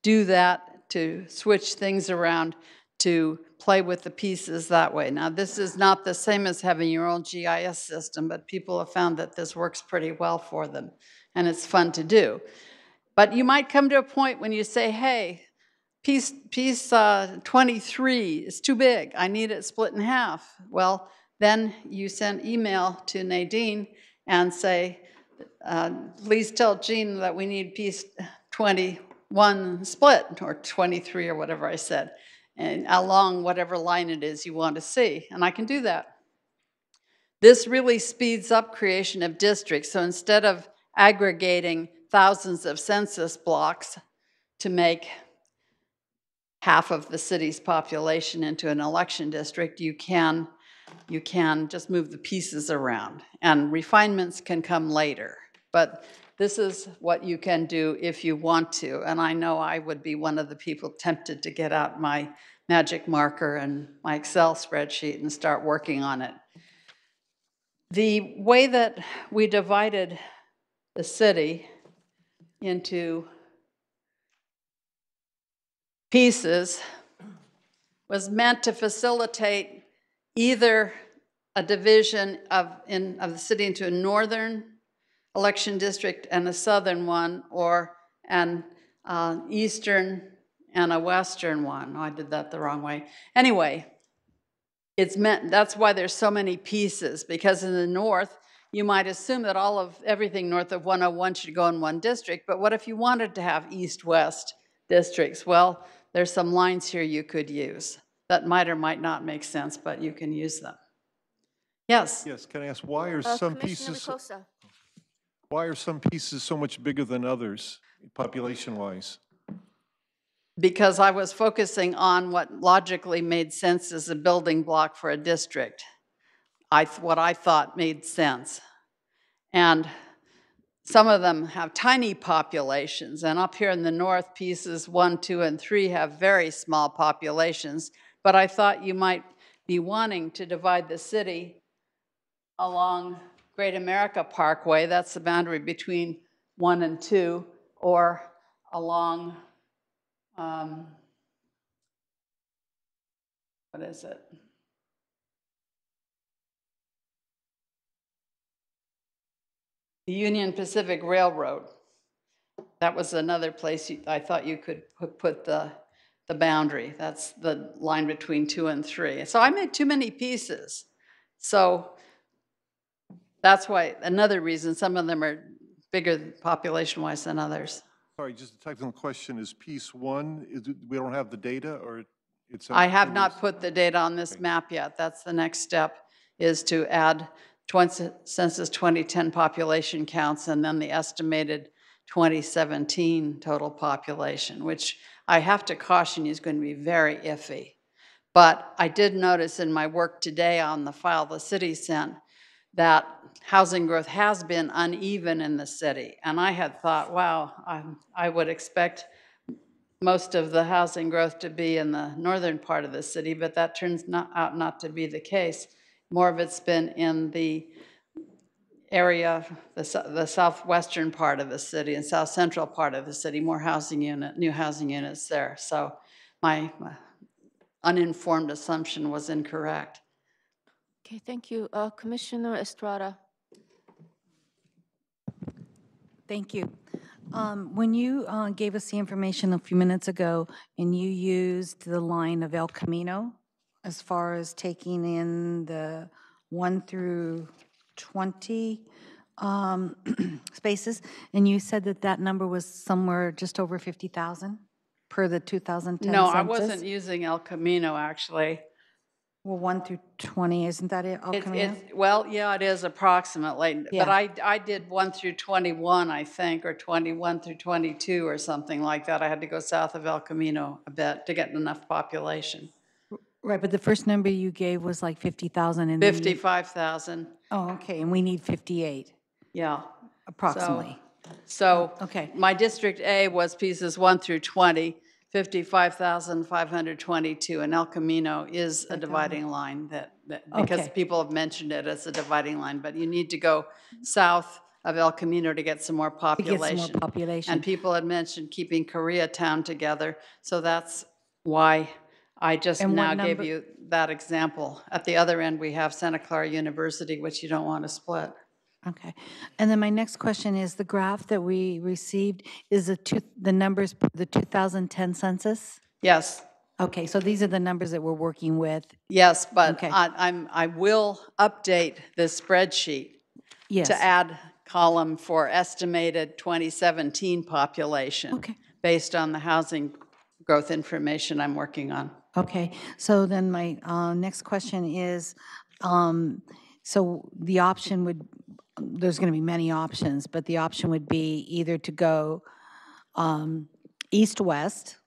do that to switch things around to play with the pieces that way. Now, this is not the same as having your own GIS system, but people have found that this works pretty well for them, and it's fun to do. But you might come to a point when you say, hey, piece 23 is too big. I need it split in half. Well, then you send email to Nadine and say, please tell Jean that we need piece 20 one split, or 23 or whatever I said, and along whatever line it is you want to see, and I can do that. This really speeds up creation of districts, so instead of aggregating thousands of census blocks to make half of the city's population into an election district, you can just move the pieces around, and refinements can come later. But this is what you can do if you want to, and I know I would be one of the people tempted to get out my magic marker and my Excel spreadsheet and start working on it. The way that we divided the city into pieces was meant to facilitate either a division of the city into a northern election district and a southern one, or an eastern and a western one. Oh, I did that the wrong way. Anyway, it's meant, that's why there's so many pieces, because in the north, you might assume that everything north of 101 should go in one district, but what if you wanted to have east-west districts? Well, there's some lines here you could use that might or might not make sense, but you can use them. Yes? Yes, can I ask, why are some pieces so much bigger than others, population-wise? Because I was focusing on what logically made sense as a building block for a district. What I thought made sense. And some of them have tiny populations, and up here in the north, pieces 1, 2, and 3 have very small populations, but I thought you might be wanting to divide the city along Great America Parkway, that's the boundary between 1 and 2, or along, what is it? The Union Pacific Railroad. That was another place I thought you could put the boundary. That's the line between 2 and 3. So I made too many pieces. So that's why, another reason, some of them are bigger population-wise than others. Sorry, just a technical question. Is piece 1, we don't have the data, or it's... I have not put the data on this map yet. That's the next step, is to add Census 2010 population counts and then the estimated 2017 total population, which I have to caution you is going to be very iffy. But I did notice in my work today on the file the city sent that housing growth has been uneven in the city. And I had thought, wow, I would expect most of the housing growth to be in the northern part of the city, but that turns out not to be the case. More of it's been in the area, the southwestern part of the city and south central part of the city, new housing units there. So my uninformed assumption was incorrect. Okay, thank you. Commissioner Estrada. Thank you. When you gave us the information a few minutes ago and you used the line of El Camino as far as taking in the 1 through 20 spaces, and you said that that number was somewhere just over 50,000 per the 2010 No, census? I wasn't using El Camino, actually. Well, 1 through 20, isn't that it, El Camino? Well, yeah, it is approximately. Yeah. But I did 1 through 21, I think, or 21 through 22 or something like that. I had to go south of El Camino a bit to get enough population. Right, but the first number you gave was like 50,000 and 55,000. Oh, okay, and we need 58 Yeah. approximately. So Okay. my District A was pieces 1 through 20, 55,522, and El Camino is a dividing line because Okay. people have mentioned it as a dividing line, but you need to go south of El Camino to get some more population. And people had mentioned keeping Koreatown together, so that's why I just now gave you that example. At the other end, we have Santa Clara University, which you don't want to split. Okay. And then my next question is, the graph that we received is the numbers, the 2010 census? Yes. Okay, so these are the numbers that we're working with? Yes, but Okay. I will update this spreadsheet Yes. to add column for estimated 2017 population. Okay. based on the housing growth information I'm working on. Okay, so then my next question is, so the option would, there's going to be many options, but the option would be either to go east-west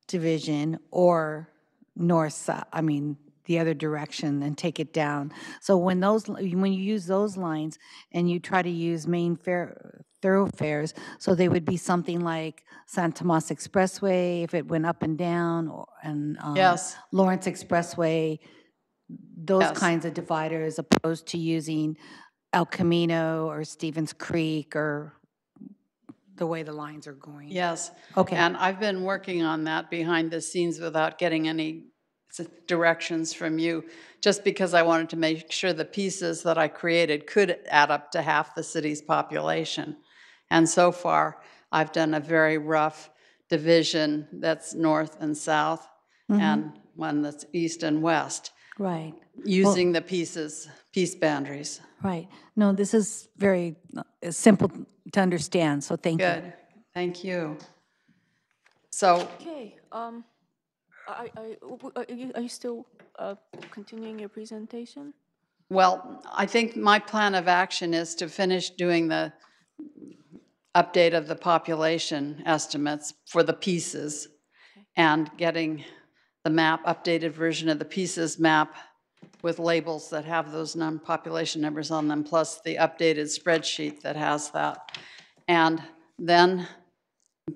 division or north-south, I mean, the other direction and take it down. So when you use those lines and you try to use main thoroughfares, so they would be something like San Tomas Expressway if it went up and down, and Yes. Lawrence Expressway, those Yes. kinds of dividers, opposed to using El Camino or Stevens Creek or the way the lines are going. Yes. Okay. And I've been working on that behind the scenes without getting any directions from you, just because I wanted to make sure the pieces that I created could add up to half the city's population. And so far, I've done a very rough division that's north and south, and one that's east and west, Right. using the piece boundaries. Right. No, this is very simple to understand, so thank you. Good. Thank you. So Okay, are you still continuing your presentation? well, I think my plan of action is to finish doing the update of the population estimates for the pieces and getting the map, updated version of the pieces map with labels that have those population numbers on them, plus the updated spreadsheet that has that. And then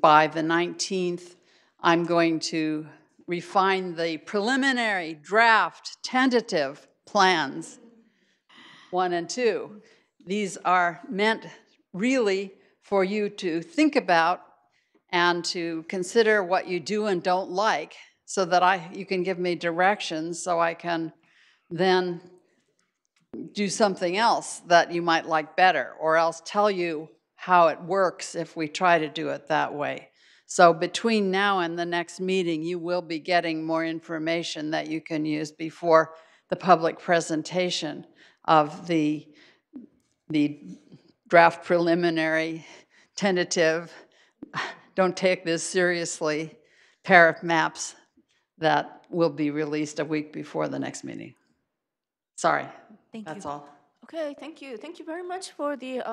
by the 19th, I'm going to refine the preliminary draft tentative plans 1 and 2. These are meant really for you to think about and to consider what you do and don't like, so that you can give me directions so I can then do something else that you might like better, or else tell you how it works if we try to do it that way. So between now and the next meeting, you will be getting more information that you can use before the public presentation of the draft preliminary tentative, don't take this seriously, pair of maps that will be released a week before the next meeting. Sorry, that's all. Okay, thank you. Thank you very much for the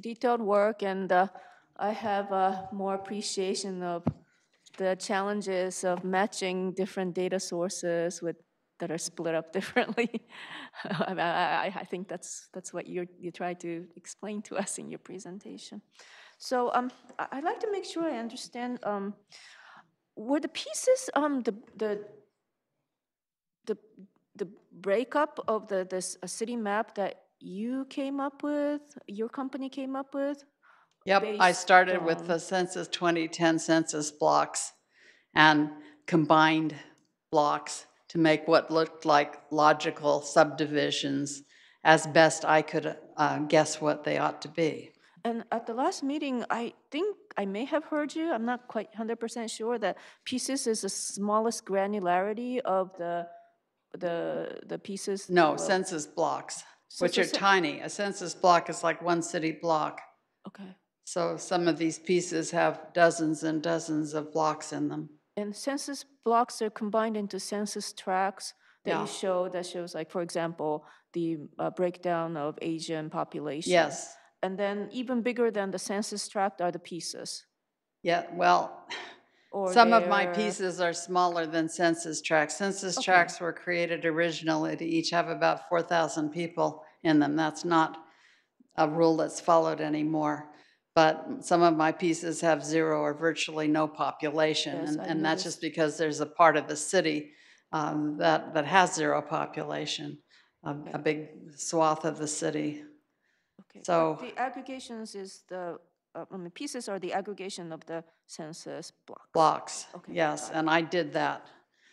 detailed work, and I have more appreciation of the challenges of matching different data sources that are split up differently. I think that's what you try to explain to us in your presentation. So I'd like to make sure I understand. Were the pieces the breakup of this city map that you came up with, your company came up with? Yep, I started with the Census 2010 census blocks and combined blocks to make what looked like logical subdivisions as best I could guess what they ought to be. And at the last meeting, I think I may have heard you, I'm not quite 100% sure, that pieces is the smallest granularity of the pieces. No, census blocks, which are tiny. A census block is like one city block. Okay. So some of these pieces have dozens and dozens of blocks in them. And census blocks are combined into census tracts that you show, that shows, like, for example, the breakdown of Asian population. Yes. And then even bigger than the census tract are the pieces. Yeah, well, some of my pieces are smaller than census tracts. Census tracts were created originally to each have about 4,000 people in them. That's not a rule that's followed anymore. But some of my pieces have zero or virtually no population, Yes, and that's just because there's a part of the city that has zero population, a big swath of the city. Okay. So but the aggregations is pieces are the aggregation of the census blocks. Blocks, Okay, yes, and I did that.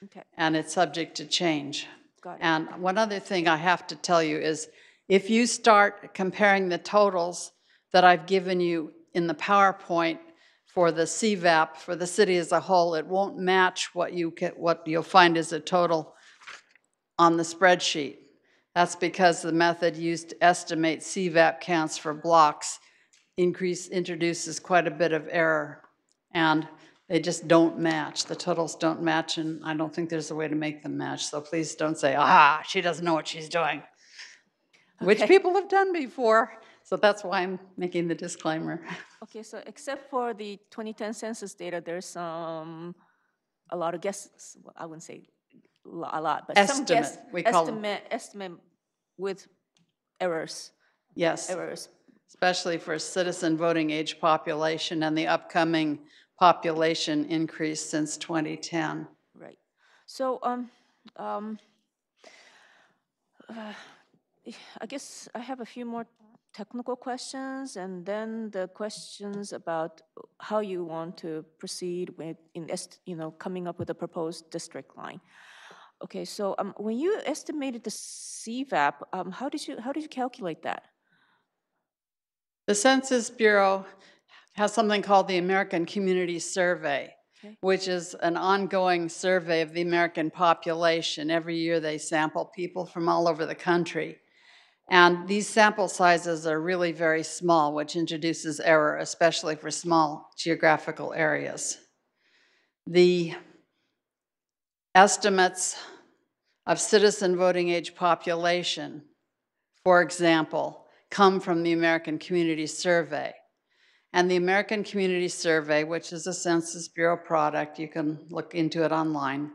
Okay. And it's subject to change. Got it. And one other thing I have to tell you is, if you start comparing the totals that I've given you in the PowerPoint for the CVAP for the city as a whole, it won't match what you'll find as a total on the spreadsheet. That's because the method used to estimate CVAP counts for blocks introduces quite a bit of error. And they just don't match. The totals don't match, and I don't think there's a way to make them match. So please don't say, aha, she doesn't know what she's doing, which people have done before. So that's why I'm making the disclaimer. Okay, so except for the 2010 census data, there's a lot of guesses. Well, I wouldn't say a lot, but some guess, We call them. estimate with errors. Yes. Errors. Especially for citizen voting age population and the upcoming population increase since 2010. Right. So I guess I have a few more technical questions, and then the questions about how you want to proceed with coming up with a proposed district line. Okay, so when you estimated the CVAP, how did you calculate that? The Census Bureau has something called the American Community Survey, which is an ongoing survey of the American population. Every year they sample people from all over the country. And these sample sizes are really very small, which introduces error, especially for small geographical areas. The estimates of citizen voting age population, for example, come from the American Community Survey. And the American Community Survey, which is a Census Bureau product, you can look into it online,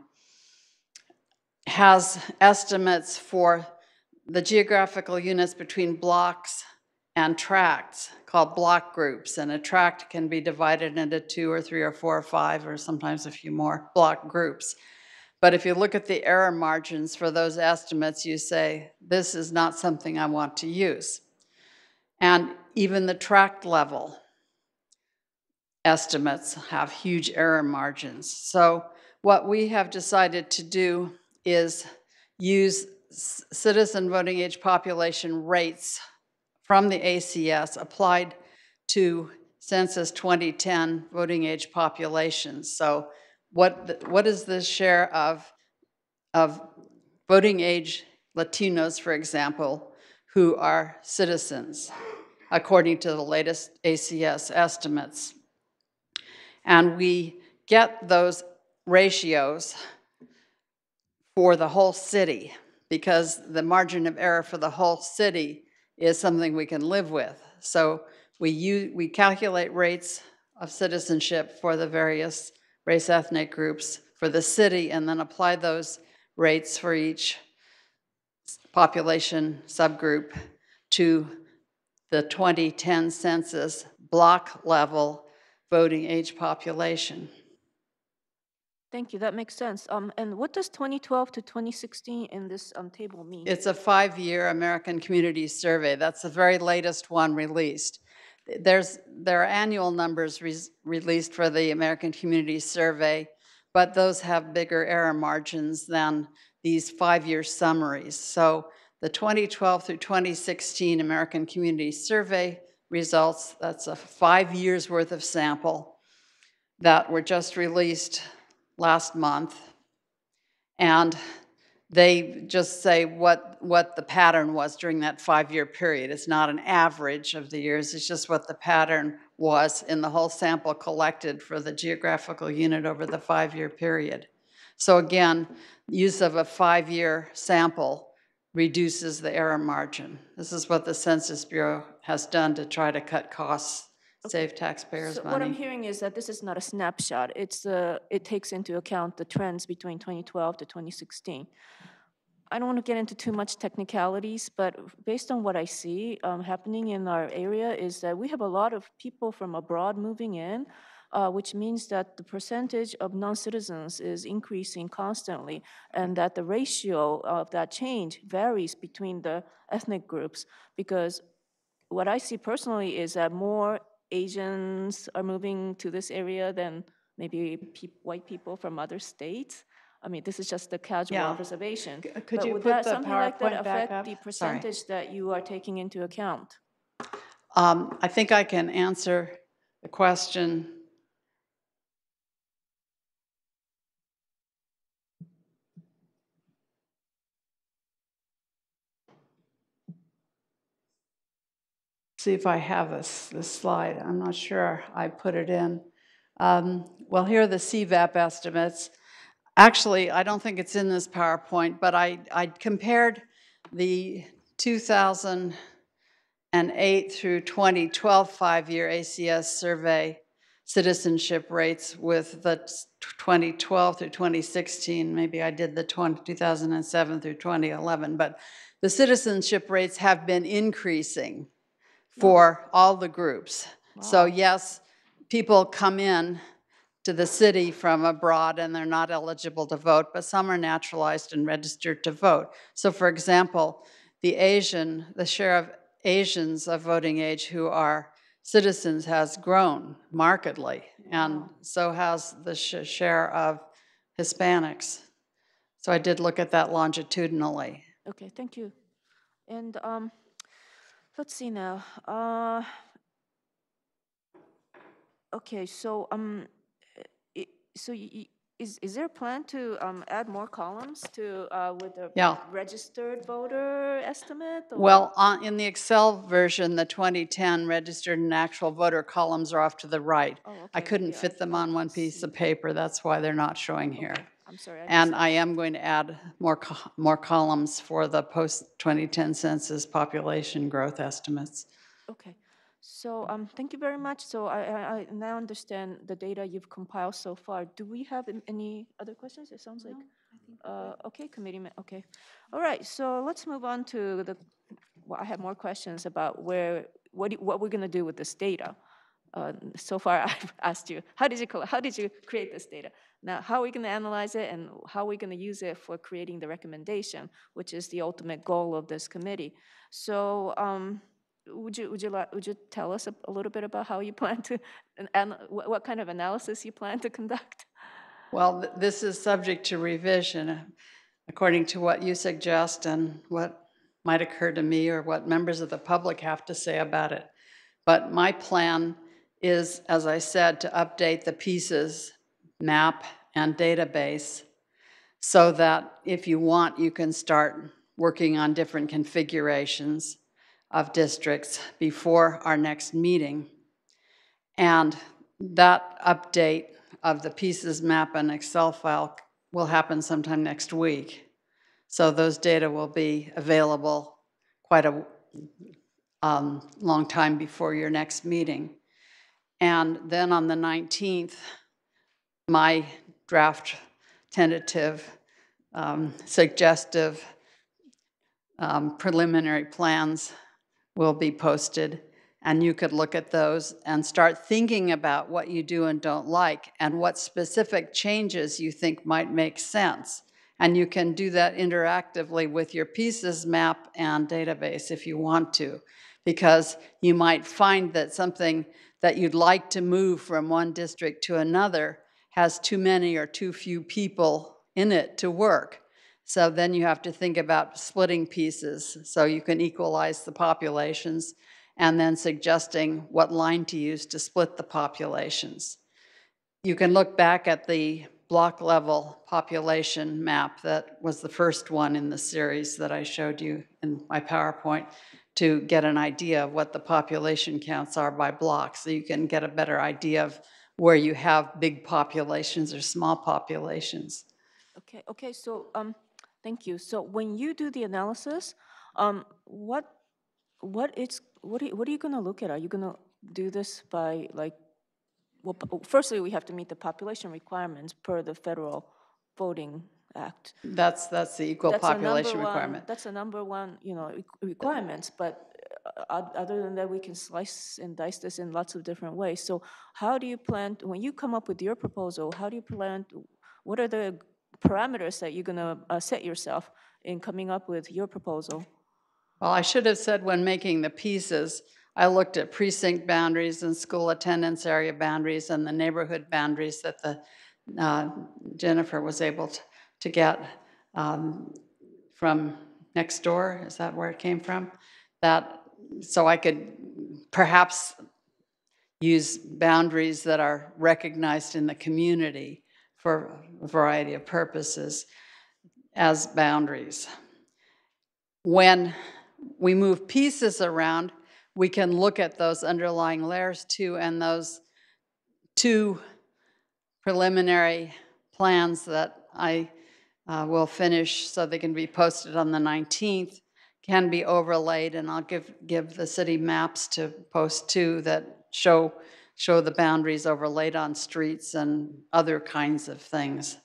has estimates for the geographical units between blocks and tracts called block groups. And a tract can be divided into 2 or 3 or 4 or 5 or sometimes a few more block groups. But if you look at the error margins for those estimates, you say, this is not something I want to use. And even the tract level estimates have huge error margins. So what we have decided to do is use citizen voting age population rates from the ACS applied to Census 2010 voting age populations. So what is the share of voting age Latinos, for example, who are citizens, according to the latest ACS estimates? And we get those ratios for the whole city, because the margin of error for the whole city is something we can live with. So we calculate rates of citizenship for the various race ethnic groups for the city, and then apply those rates for each population subgroup to the 2010 census block level voting age population. Thank you, that makes sense. And what does 2012 to 2016 in this table mean? It's a 5-year American Community Survey. That's the very latest one released. There are annual numbers released for the American Community Survey, but those have bigger error margins than these 5-year summaries. So the 2012 through 2016 American Community Survey results, that's a 5 years worth of sample that were just released last month. And they just say what the pattern was during that 5-year period. It's not an average of the years, it's just what the pattern was in the whole sample collected for the geographical unit over the 5-year period. So again, use of a 5-year sample reduces the error margin. This is what the Census Bureau has done to try to cut costs, save taxpayers money. What I'm hearing is that this is not a snapshot. It takes into account the trends between 2012 to 2016. I don't want to get into too much technicalities, but based on what I see happening in our area is that we have a lot of people from abroad moving in, which means that the percentage of non-citizens is increasing constantly, and that the ratio of that change varies between the ethnic groups, because what I see personally is that more Asians are moving to this area than maybe white people from other states. I mean, this is just a casual observation. Could you would put that, the something like that PowerPoint back affect up? the percentage that you are taking into account? I think I can answer the question. See if I have this slide. I'm not sure I put it in. Well, here are the CVAP estimates. Actually, I don't think it's in this PowerPoint, but I compared the 2008 through 2012 five-year ACS survey citizenship rates with the 2012 through 2016. Maybe I did the 2007 through 2011, but the citizenship rates have been increasing for all the groups. So yes, people come in to the city from abroad and they're not eligible to vote, but some are naturalized and registered to vote. So for example, the share of Asians of voting age who are citizens has grown markedly, and so has the share of Hispanics. So I did look at that longitudinally. Okay, thank you. And let's see now. Okay, so is there a plan to add more columns to with the registered voter estimate? Or? Well, in the Excel version, the 2010 registered and actual voter columns are off to the right. Oh, okay. I couldn't fit them on one piece of paper. That's why they're not showing here. Okay. I'm sorry. And I am going to add more columns for the post-2010 census population growth estimates. Okay. So thank you very much. So I now understand the data you've compiled so far. Do we have any other questions? It sounds like. Okay, committee. Okay. All right. So let's move on to the. Well, I have more questions about what we're going to do with this data. So far, I've asked you, how did you create this data? Now, how are we going to analyze it, and how are we going to use it for creating the recommendation, which is the ultimate goal of this committee? So. Would you tell us a little bit about how you plan to, and what kind of analysis you plan to conduct? Well, this is subject to revision according to what you suggest and what might occur to me or what members of the public have to say about it. But my plan is, as I said, to update the pieces, map, and database so that if you want, you can start working on different configurations of districts before our next meeting. And that update of the pieces map and Excel file will happen sometime next week. So those data will be available quite a long time before your next meeting. And then on the 19th, my draft tentative, suggestive, preliminary plans will be posted, and you could look at those and start thinking about what you do and don't like and what specific changes you think might make sense. And you can do that interactively with your pieces map and database if you want to, because you might find that something that you'd like to move from one district to another has too many or too few people in it to work. So then you have to think about splitting pieces so you can equalize the populations, and then suggesting what line to use to split the populations. You can look back at the block level population map that was the first one in the series that I showed you in my PowerPoint to get an idea of what the population counts are by block, so you can get a better idea of where you have big populations or small populations. Okay, so thank you. So when you do the analysis, what are you going to look at? Are you going to do this by like, well, firstly we have to meet the population requirements per the Federal Voting Act. That's the equal population requirement. That's the number one, requirements. But other than that, we can slice and dice this in lots of different ways. So how do you plan when you come up with your proposal? How do you plan? What are the parameters that you're going to set yourself in coming up with your proposal? Well, I should have said when making the pieces, I looked at precinct boundaries and school attendance area boundaries and the neighborhood boundaries that Jennifer was able to get from next door. Is that where it came from? So I could perhaps use boundaries that are recognized in the community for a variety of purposes as boundaries. When we move pieces around, we can look at those underlying layers too, and those two preliminary plans that I will finish so they can be posted on the 19th can be overlaid, and I'll give the city maps to post too that show the boundaries overlaid on streets and other kinds of things.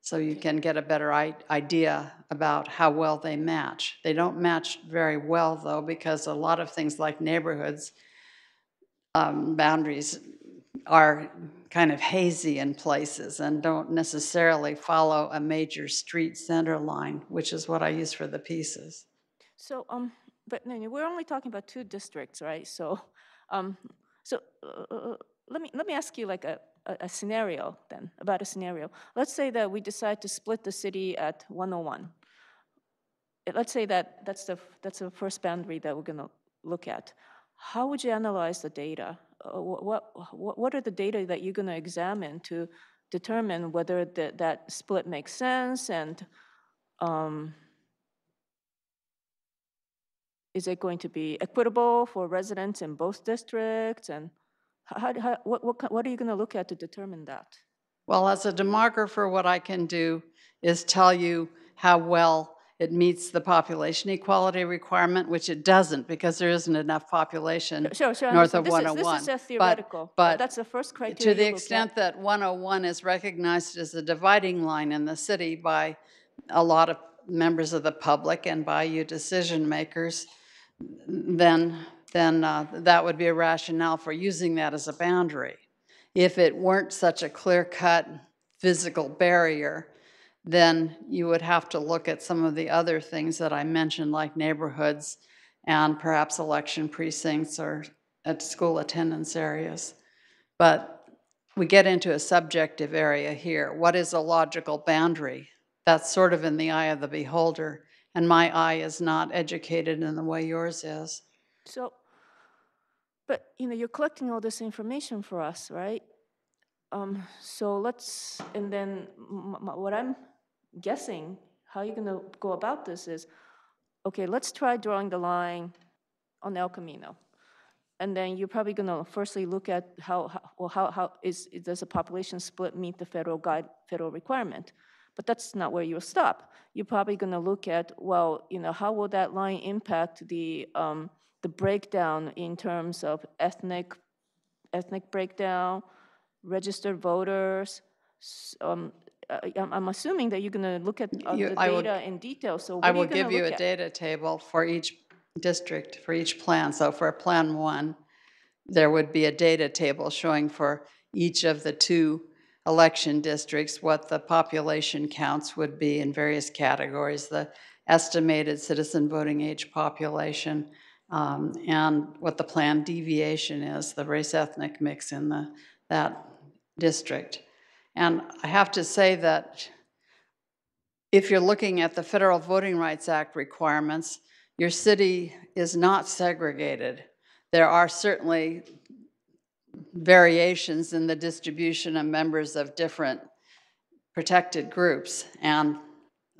So you can get a better idea about how well they match. They don't match very well though, because a lot of things like neighborhoods, boundaries are kind of hazy in places and don't necessarily follow a major street center line, which is what I use for the pieces. So, but no, we're only talking about 2 districts, right? So, let me ask you like a scenario then, about a scenario. Let's say that we decide to split the city at 101. Let's say that that's the first boundary that we're gonna look at. How would you analyze the data? What are the data that you're gonna examine to determine whether that split makes sense, and is it going to be equitable for residents in both districts? And what are you going to look at to determine that? Well, as a demographer, what I can do is tell you how well it meets the population equality requirement, which it doesn't because there isn't enough population sure, north of this 101. This is a theoretical, but that's the first criteria. To the extent that 101 is recognized as a dividing line in the city by a lot of members of the public and by you decision makers, then that would be a rationale for using that as a boundary. If it weren't such a clear-cut physical barrier, then you would have to look at some of the other things that I mentioned, like neighborhoods and perhaps election precincts or at school attendance areas. But we get into a subjective area here. What is a logical boundary? That's sort of in the eye of the beholder, and my eye is not educated in the way yours is. So, but you're collecting all this information for us, right? So let's, and then what I'm guessing, how you're gonna go about this is, okay, let's try drawing the line on El Camino. And then you're probably gonna firstly look at how does a population split meet the federal requirement? But that's not where you'll stop. You're probably gonna look at, well, how will that line impact the breakdown in terms of ethnic breakdown, registered voters. I'm assuming that you're gonna look at the data in detail. So I will give you a data table for each district, for each plan. So for Plan 1, there would be a data table showing for each of the 2 election districts what the population counts would be in various categories, the estimated citizen voting age population, and what the planned deviation is, the race-ethnic mix in that district. And I have to say that if you're looking at the Federal Voting Rights Act requirements, your city is not segregated. There are certainly variations in the distribution of members of different protected groups and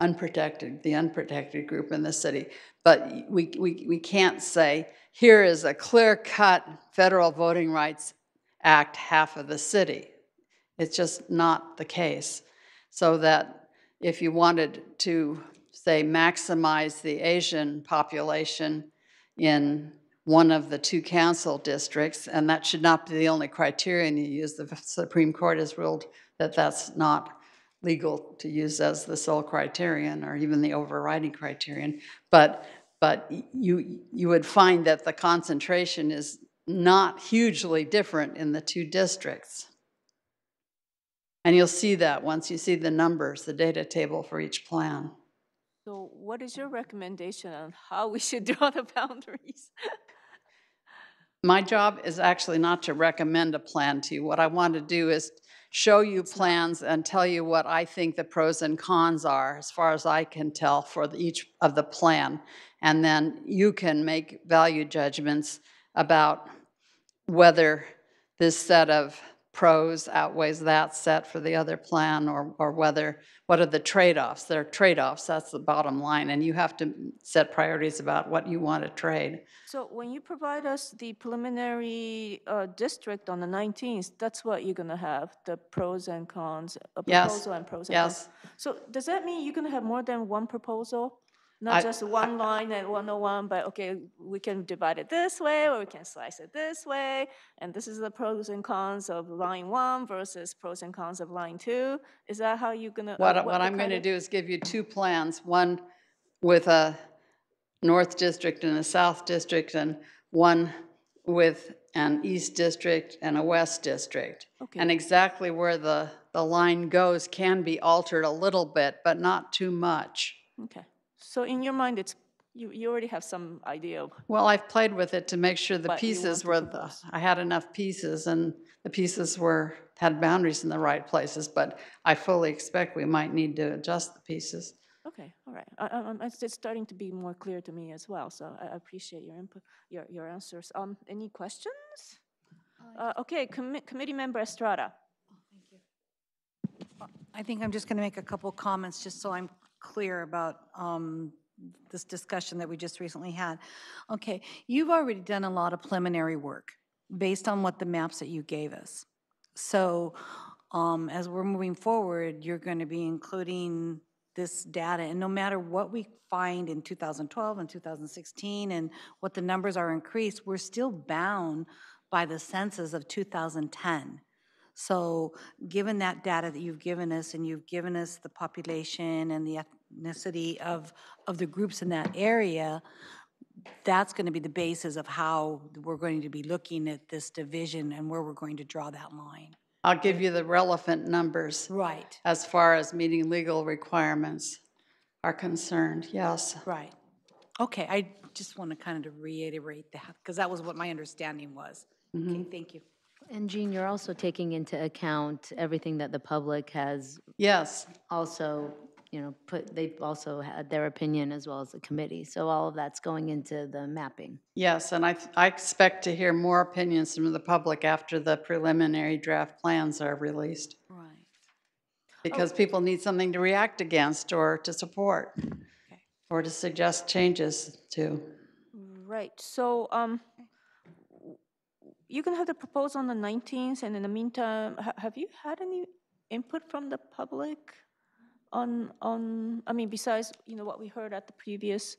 the unprotected group in the city. But we can't say, here is a clear-cut Federal Voting Rights Act half of the city. It's just not the case. So that if you wanted to, say, maximize the Asian population in one of the 2 council districts, and that should not be the only criterion you use. The Supreme Court has ruled that that's not legal to use as the sole criterion or even the overriding criterion. But you would find that the concentration is not hugely different in the 2 districts. And you'll see that once you see the numbers, the data table for each plan. So what is your recommendation on how we should draw the boundaries? My job is actually not to recommend a plan to you. What I want to do is show you plans and tell you what I think the pros and cons are, as far as I can tell, for each of the plan. And then you can make value judgments about whether this set of pros outweighs that set for the other plan, or whether, what are the trade-offs? There are trade-offs, that's the bottom line, and you have to set priorities about what you want to trade. So when you provide us the preliminary district on the 19th, that's what you're going to have, the pros and cons, a Yes, proposal and pros and cons. yes. So does that mean you're going to have more than one proposal? Not I- just one line and 101, but okay, we can divide it this way, or we can slice it this way, and this is the pros and cons of line 1 versus pros and cons of line 2? Is that how you're going to? What I'm going to do is give you two plans, one with a North District and a South District, and one with an East District and a West District. Okay. And exactly where the line goes can be altered a little bit, but not too much. Okay. So in your mind, it's you already have some idea of. Well, I've played with it to make sure the What you pieces want to were, propose. I had enough pieces, and the pieces had boundaries in the right places, but I fully expect we might need to adjust the pieces. Okay, all right. It's starting to be more clear to me as well, so I appreciate your input, your answers. Any questions? Okay, committee member Estrada. I think I'm just going to make a couple comments just so I'm clear about this discussion that we just recently had. Okay, you've already done a lot of preliminary work based on what the maps that you gave us. So as we're moving forward, you're going to be including this data, and no matter what we find in 2012 and 2016 and what the numbers are increased, we're still bound by the census of 2010. So given that data that you've given us, and you've given us the population and the ethnicity of the groups in that area, that's going to be the basis of how we're going to be looking at this division and where we're going to draw that line. I'll give you the relevant numbers. Right. As far as meeting legal requirements are concerned, yes. Right. Okay, I just want to kind of reiterate that, because that was what my understanding was. Okay, thank you. And Jean, you're also taking into account everything that the public has Yes, also, they've also had their opinion as well as the committee. So all of that's going into the mapping. yes, and I expect to hear more opinions from the public after the preliminary draft plans are released. Right. Because people need something to react against or to support, or to suggest changes to. Right, so you can have the proposal on the 19th, and in the meantime, have you had any input from the public on I mean, besides, what we heard at the previous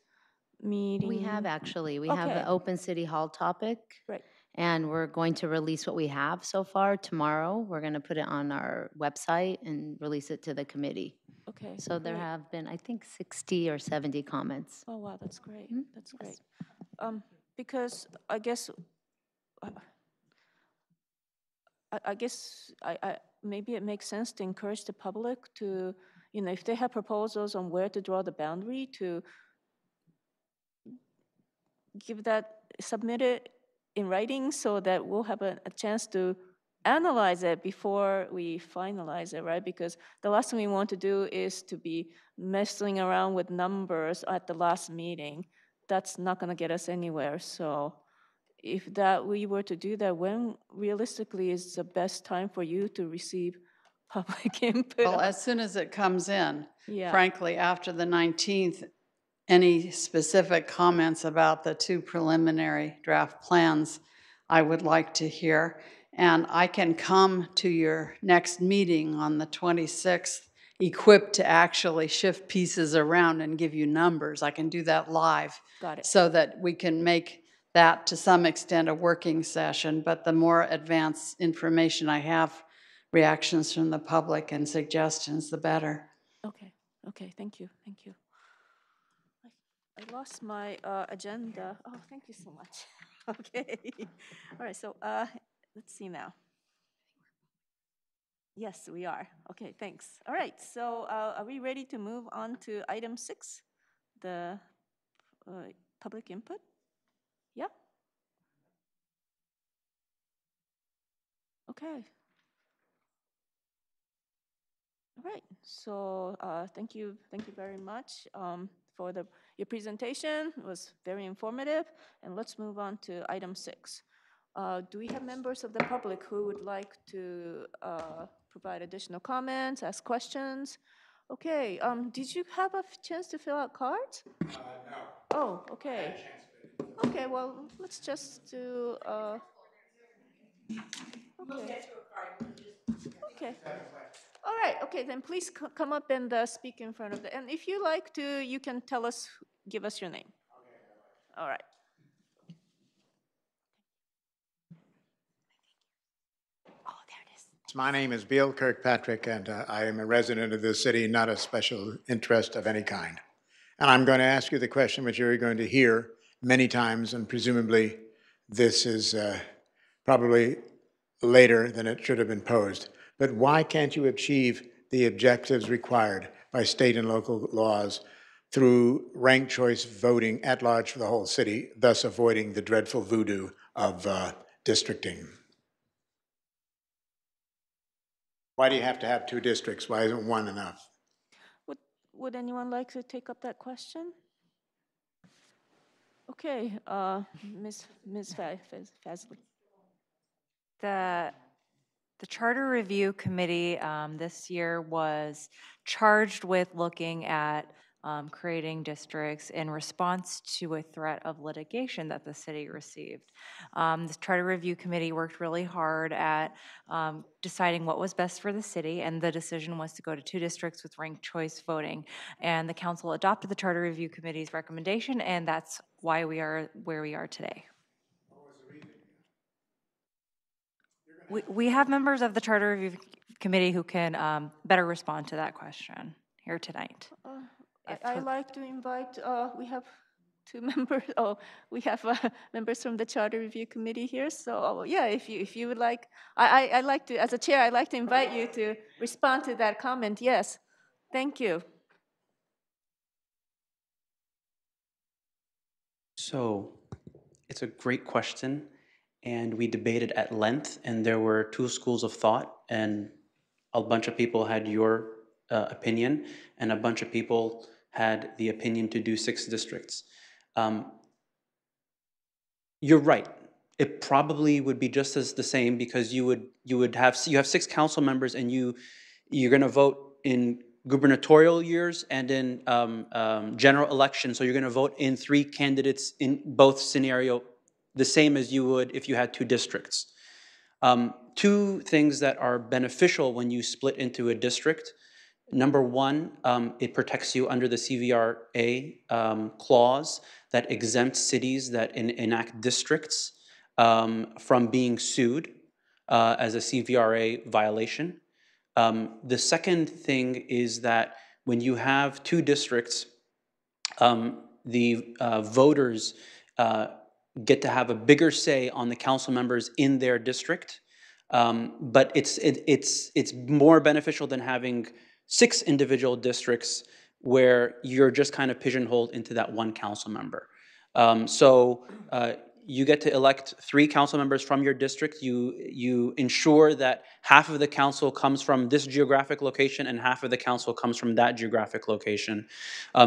meeting? We have actually. We have Okay. an open city hall topic. Right. And we're going to release what we have so far tomorrow. We're going to put it on our website and release it to the committee. Okay. So there great. have been, I think, 60 or 70 comments. Oh, wow, that's great. That's great. Because I guess, maybe it makes sense to encourage the public to, if they have proposals on where to draw the boundary, to submit it in writing so that we'll have a chance to analyze it before we finalize it, right? Because the last thing we want to do is to be messing around with numbers at the last meeting. That's not going to get us anywhere. So if we were to do that, when realistically is the best time for you to receive public input? Well, as soon as it comes in, Yeah. frankly, after the 19th, any specific comments about the two preliminary draft plans, I would like to hear. And I can come to your next meeting on the 26th equipped to actually shift pieces around and give you numbers. I can do that live. Got it. So that we can make that to some extent a working session, but the more advanced information I have, reactions from the public and suggestions, the better. Okay, thank you. I lost my agenda. Oh, thank you so much. Okay. All right, so let's see now. Yes, we are. Okay, thanks. All right, so are we ready to move on to item 6, the public input? Yeah? Okay. All right, so thank you very much for your presentation. It was very informative, and let's move on to item 6. Do we have members of the public who would like to provide additional comments, ask questions? Okay, did you have a chance to fill out cards? No. Oh, okay. Okay, well, let's just do, okay. Okay. All right, okay, then please come up and speak in front of the, and if you like to, you can tell us, give us your name. All right. Oh, there it is. My name is Bill Kirkpatrick, and I am a resident of this city, not a special interest of any kind. And I'm going to ask you the question which you're going to hear many times, and presumably this is probably later than it should have been posed. But why can't you achieve the objectives required by state and local laws through ranked choice voting at large for the whole city, thus avoiding the dreadful voodoo of districting? Why do you have to have two districts? Why isn't one enough? Would anyone like to take up that question? Okay, Ms. Fazley. The Charter Review Committee this year was charged with looking at creating districts in response to a threat of litigation that the city received. This Charter Review Committee worked really hard at deciding what was best for the city, and the decision was to go to two districts with ranked choice voting. And the council adopted the Charter Review Committee's recommendation, and that's why we are where we are today. We have members of the Charter Review Committee who can better respond to that question here tonight. I'd like to invite, we have two members, we have members from the Charter Review Committee here. So yeah, if you would like, I'd like to, as a chair, I'd like to invite you to respond to that comment. Yes, thank you. So it's a great question, and we debated at length, and there were two schools of thought, and a bunch of people had your opinion, and a bunch of people had the opinion to do 6 districts. You're right. It probably would be just as the same, because you have 6 council members, and you're going to vote in gubernatorial years and in general elections. So you're going to vote in 3 candidates in both scenario, the same as you would if you had 2 districts. 2 things that are beneficial when you split into a district. Number one, it protects you under the CVRA clause that exempts cities that enact districts from being sued as a CVRA violation. The second thing is that when you have 2 districts, the voters get to have a bigger say on the council members in their district. But it's more beneficial than having 6 individual districts where you're just kind of pigeonholed into that one council member. So you get to elect 3 council members from your district. You ensure that half of the council comes from this geographic location and half of the council comes from that geographic location.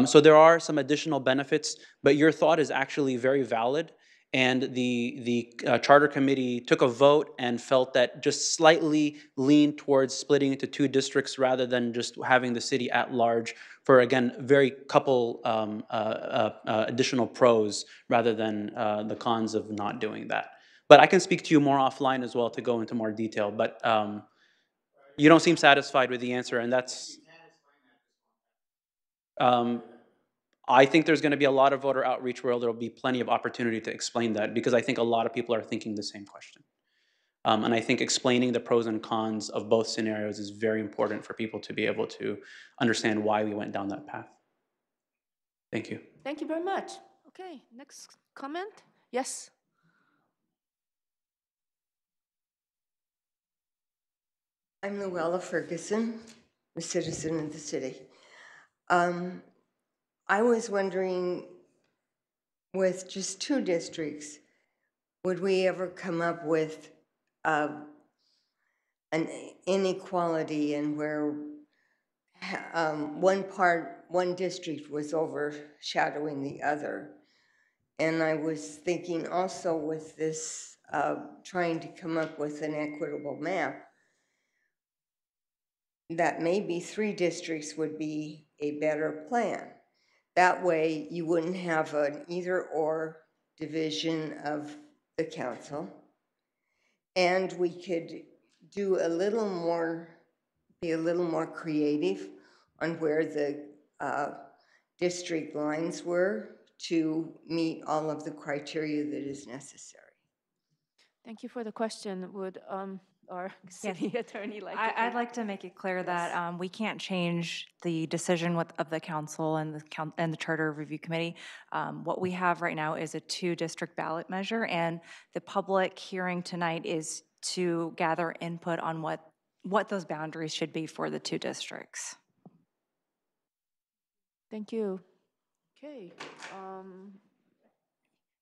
So there are some additional benefits, but your thought is actually very valid. And the Charter Committee took a vote and felt that just slightly leaned towards splitting into 2 districts rather than just having the city at large for, again, very couple additional pros rather than the cons of not doing that. But I can speak to you more offline as well to go into more detail. But you don't seem satisfied with the answer, and that's... I think there's going to be a lot of voter outreach where there will be plenty of opportunity to explain that, because I think a lot of people are thinking the same question. And I think explaining the pros and cons of both scenarios is very important for people to be able to understand why we went down that path. Thank you. Thank you very much. Okay, next comment? Yes. I'm Luella Ferguson, a citizen of the city. I was wondering, with just 2 districts, would we ever come up with an inequality in where one district was overshadowing the other? And I was thinking also with this trying to come up with an equitable map, that maybe 3 districts would be a better plan. That way you wouldn't have an either-or division of the council. And we could do a little more, be a little more creative on where the district lines were to meet all of the criteria that is necessary. Thank you for the question. Would our city attorney like to I'd take- like to make it clear that we can't change the decision of the council and the Charter Review Committee. What we have right now is a 2-district ballot measure, and the public hearing tonight is to gather input on what those boundaries should be for the 2 districts. Thank you. Okay.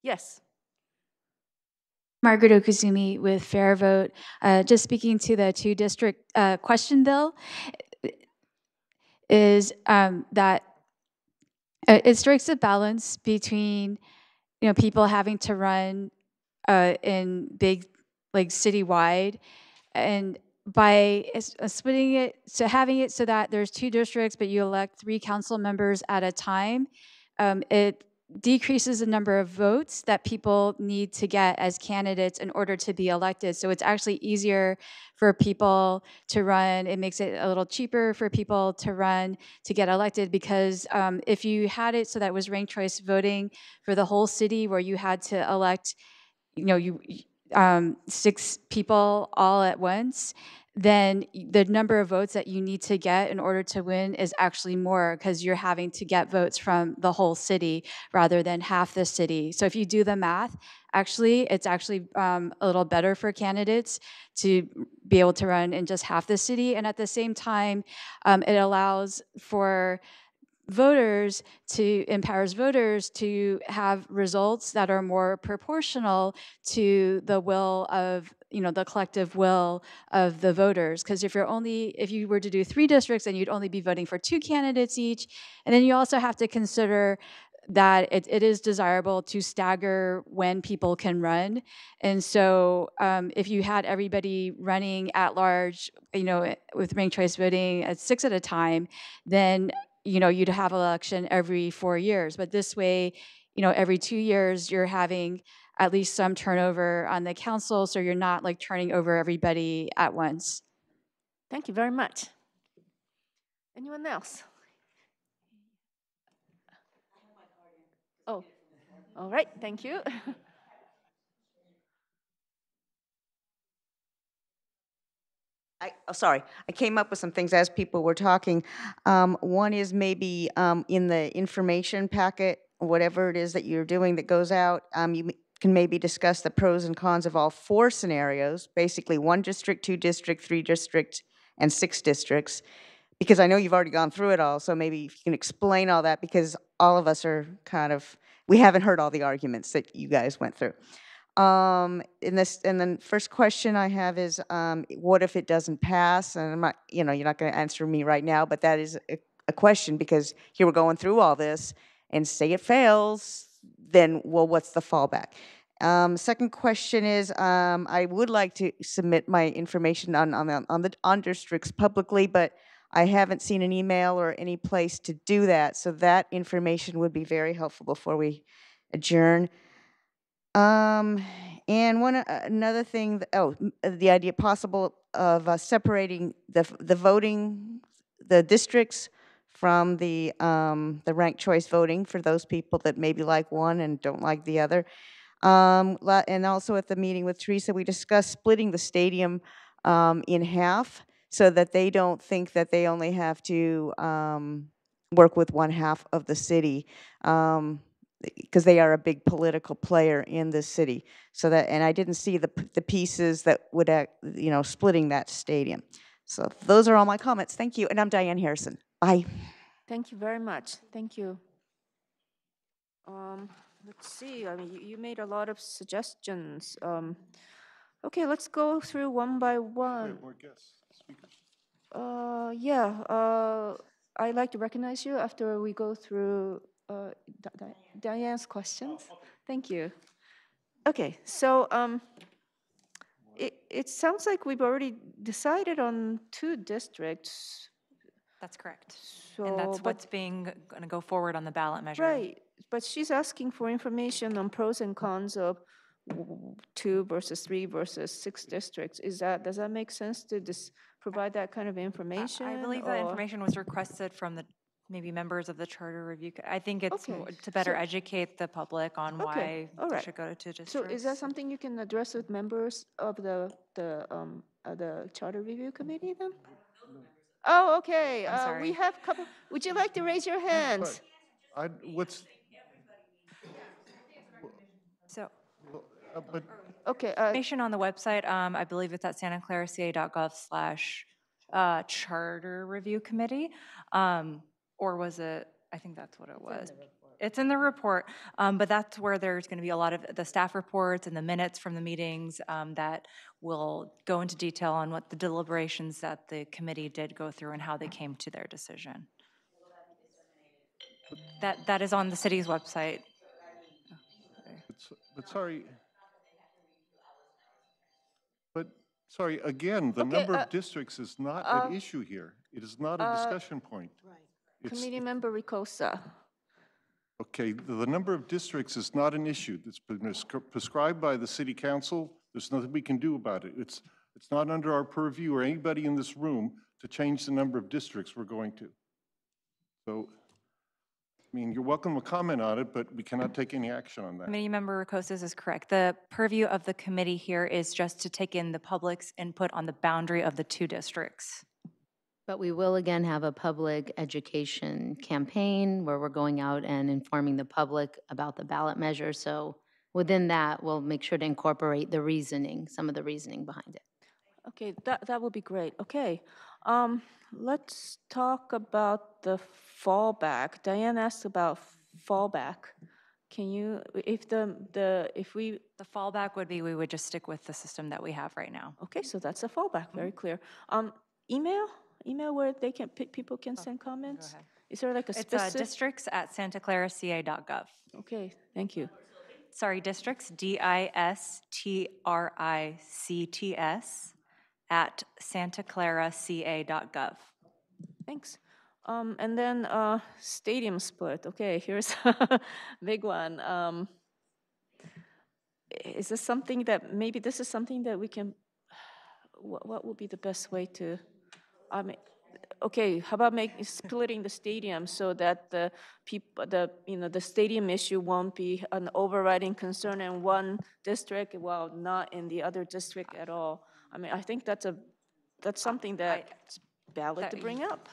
Yes. Margaret Okuzumi with Fair Vote. Just speaking to the 2-district question bill, is that it strikes a balance between, people having to run in big, like citywide, and by splitting it, so having it so that there's 2 districts, but you elect 3 council members at a time, it decreases the number of votes that people need to get as candidates in order to be elected. So it's actually easier for people to run. It makes it a little cheaper for people to run to get elected, because if you had it so that it was ranked choice voting for the whole city, where you had to elect, 6 people all at once, then the number of votes that you need to get in order to win is actually more, because you're having to get votes from the whole city rather than half the city. So if you do the math, it's actually a little better for candidates to be able to run in just half the city. And at the same time, it allows for empowers voters to have results that are more proportional to the will of, the collective will of the voters. Because if you were to do 3 districts, then you'd only be voting for 2 candidates each. And then you also have to consider that it is desirable to stagger when people can run. And so if you had everybody running at large, with ranked choice voting at 6 at a time, then you'd have election every 4 years. But this way, every 2 years, you're having at least some turnover on the council, so you're not like turning over everybody at once. Thank you very much. Anyone else? Oh, all right. Thank you. Sorry, I came up with some things as people were talking. One is maybe in the information packet, whatever it is that you're doing that goes out, can maybe discuss the pros and cons of all 4 scenarios, basically 1 district, 2 district, 3 district, and 6 districts, because I know you've already gone through it all, so maybe if you can explain all that, because all of us are we haven't heard all the arguments that you guys went through. And then first question I have is, what if it doesn't pass? And I'm not, you're not going to answer me right now, but that is a question, because here we're going through all this, and say it fails, then, well, what's the fallback? Second question is, I would like to submit my information on districts publicly, but I haven't seen an email or any place to do that, so that information would be very helpful before we adjourn. And another thing, the idea possible of separating the voting, the districts from the ranked choice voting for those people that maybe like one and don't like the other. And also at the meeting with Teresa, we discussed splitting the stadium in half, so that they don't think that they only have to work with 1/2 of the city. Because they are a big political player in this city. So that, and I didn't see the pieces that would, splitting that stadium. So those are all my comments. Thank you. And I'm Diane Harrison. Bye. Thank you very much. Thank you. Let's see. I mean, you made a lot of suggestions. Okay, let's go through one by one. More guests, speakers. Yeah. I'd like to recognize you after we go through Diane's questions. Thank you. Okay, so it sounds like we've already decided on 2 districts. That's correct. So, And that's but- what's going to go forward on the ballot measure. Right, but she's asking for information on pros and cons of 2 versus 3 versus 6 districts. Does that make sense to just provide that kind of information? I believe that or- information was requested from the, maybe members of the charter review. I think it's Okay, to better so- educate the public on Okay, why all they right. should go to 2 districts. So is that something you can address with members of the charter review committee then? Oh, okay. I'm sorry. We have couple, would you like to raise your hands? What's, So but Okay, information on the website, I believe it's at santaclaraca.gov/charter review committee. Or was it, I think that's what it was. It's in the report, but that's where there's going to be a lot of the staff reports and the minutes from the meetings that will go into detail on what the deliberations that the committee did go through and how they came to their decision. That is on the city's website. but sorry. But, sorry, again, the Okay, number of districts is not an issue here. It is not a discussion point. It's- Committee Member Ricosa. Okay, the number of districts is not an issue. It's been prescribed by the city council. There's nothing we can do about it. It's not under our purview or anybody in this room to change the number of districts we're going to. So, I mean, you're welcome to comment on it, but we cannot take any action on that. Committee Member Ricosas is correct. The purview of the committee here is just to take in the public's input on the boundary of the 2 districts. But we will again have a public education campaign where we're going out and informing the public about the ballot measure. So within that, we'll make sure to incorporate the reasoning, some of the reasoning behind it. Okay, that would be great. Okay, let's talk about the fallback. Diane asked about fallback. Can you, if we, The fallback would be we would just stick with the system that we have right now. okay, so that's a fallback, very clear. Email where they can, people can send comments? ahead. Is there like a It's specific? districts@santaclaraca.gov. Okay, thank you. Sorry, districts, districts @santaclaraca.gov. Thanks. And then stadium split. Okay, here's a big one. Is this something that, maybe this is something that we can, what would be the best way to, okay, how about splitting the stadium so that the people, the stadium issue won't be an overriding concern in one district while not in the other district at all? I mean, I think that's something that's valid to bring up.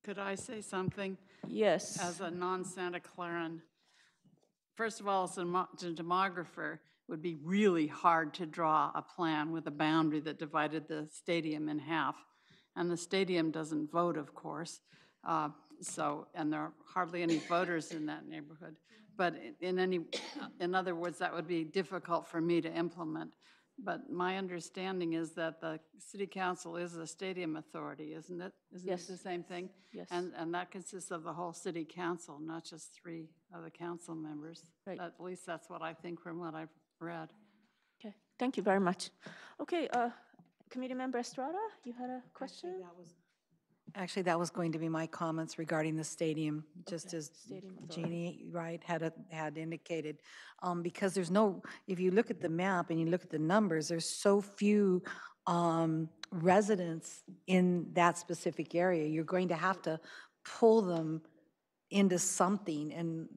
Could I say something? Yes. As a non-Santa Claran, first of all, as a demographer, it would be really hard to draw a plan with a boundary that divided the stadium in half. And the stadium doesn't vote, of course. And there are hardly any voters in that neighborhood. But in other words, that would be difficult for me to implement. But my understanding is that the city council is a stadium authority, isn't it? Isn't Yes. it the same thing? Yes. And that consists of the whole city council, not just 3 of the council members. Right. At least that's what I think from what I've read. Okay, thank you very much. Okay, Committee Member Estrada, you had a question? Actually, that was going to be my comments regarding the stadium, just as Jeannie, right, had indicated. Because there's no, if you look at the map and you look at the numbers, there's so few residents in that specific area. You're going to have to pull them into something, and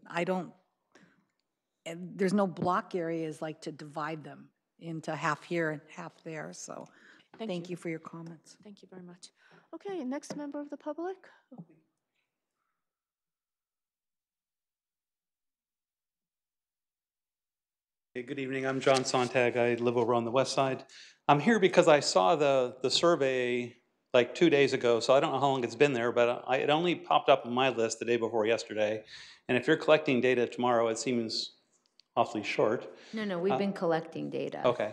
there's no block areas like to divide them into half here and half there, so thank you for your comments. Thank you very much. Okay, next member of the public. Hey, good evening. I'm John Sontag. I live over on the west side. I'm here because I saw the survey like 2 days ago, so I don't know how long it's been there, but it only popped up on my list the day before yesterday. And if you're collecting data tomorrow, it seems awfully short. No, we've been collecting data. Okay.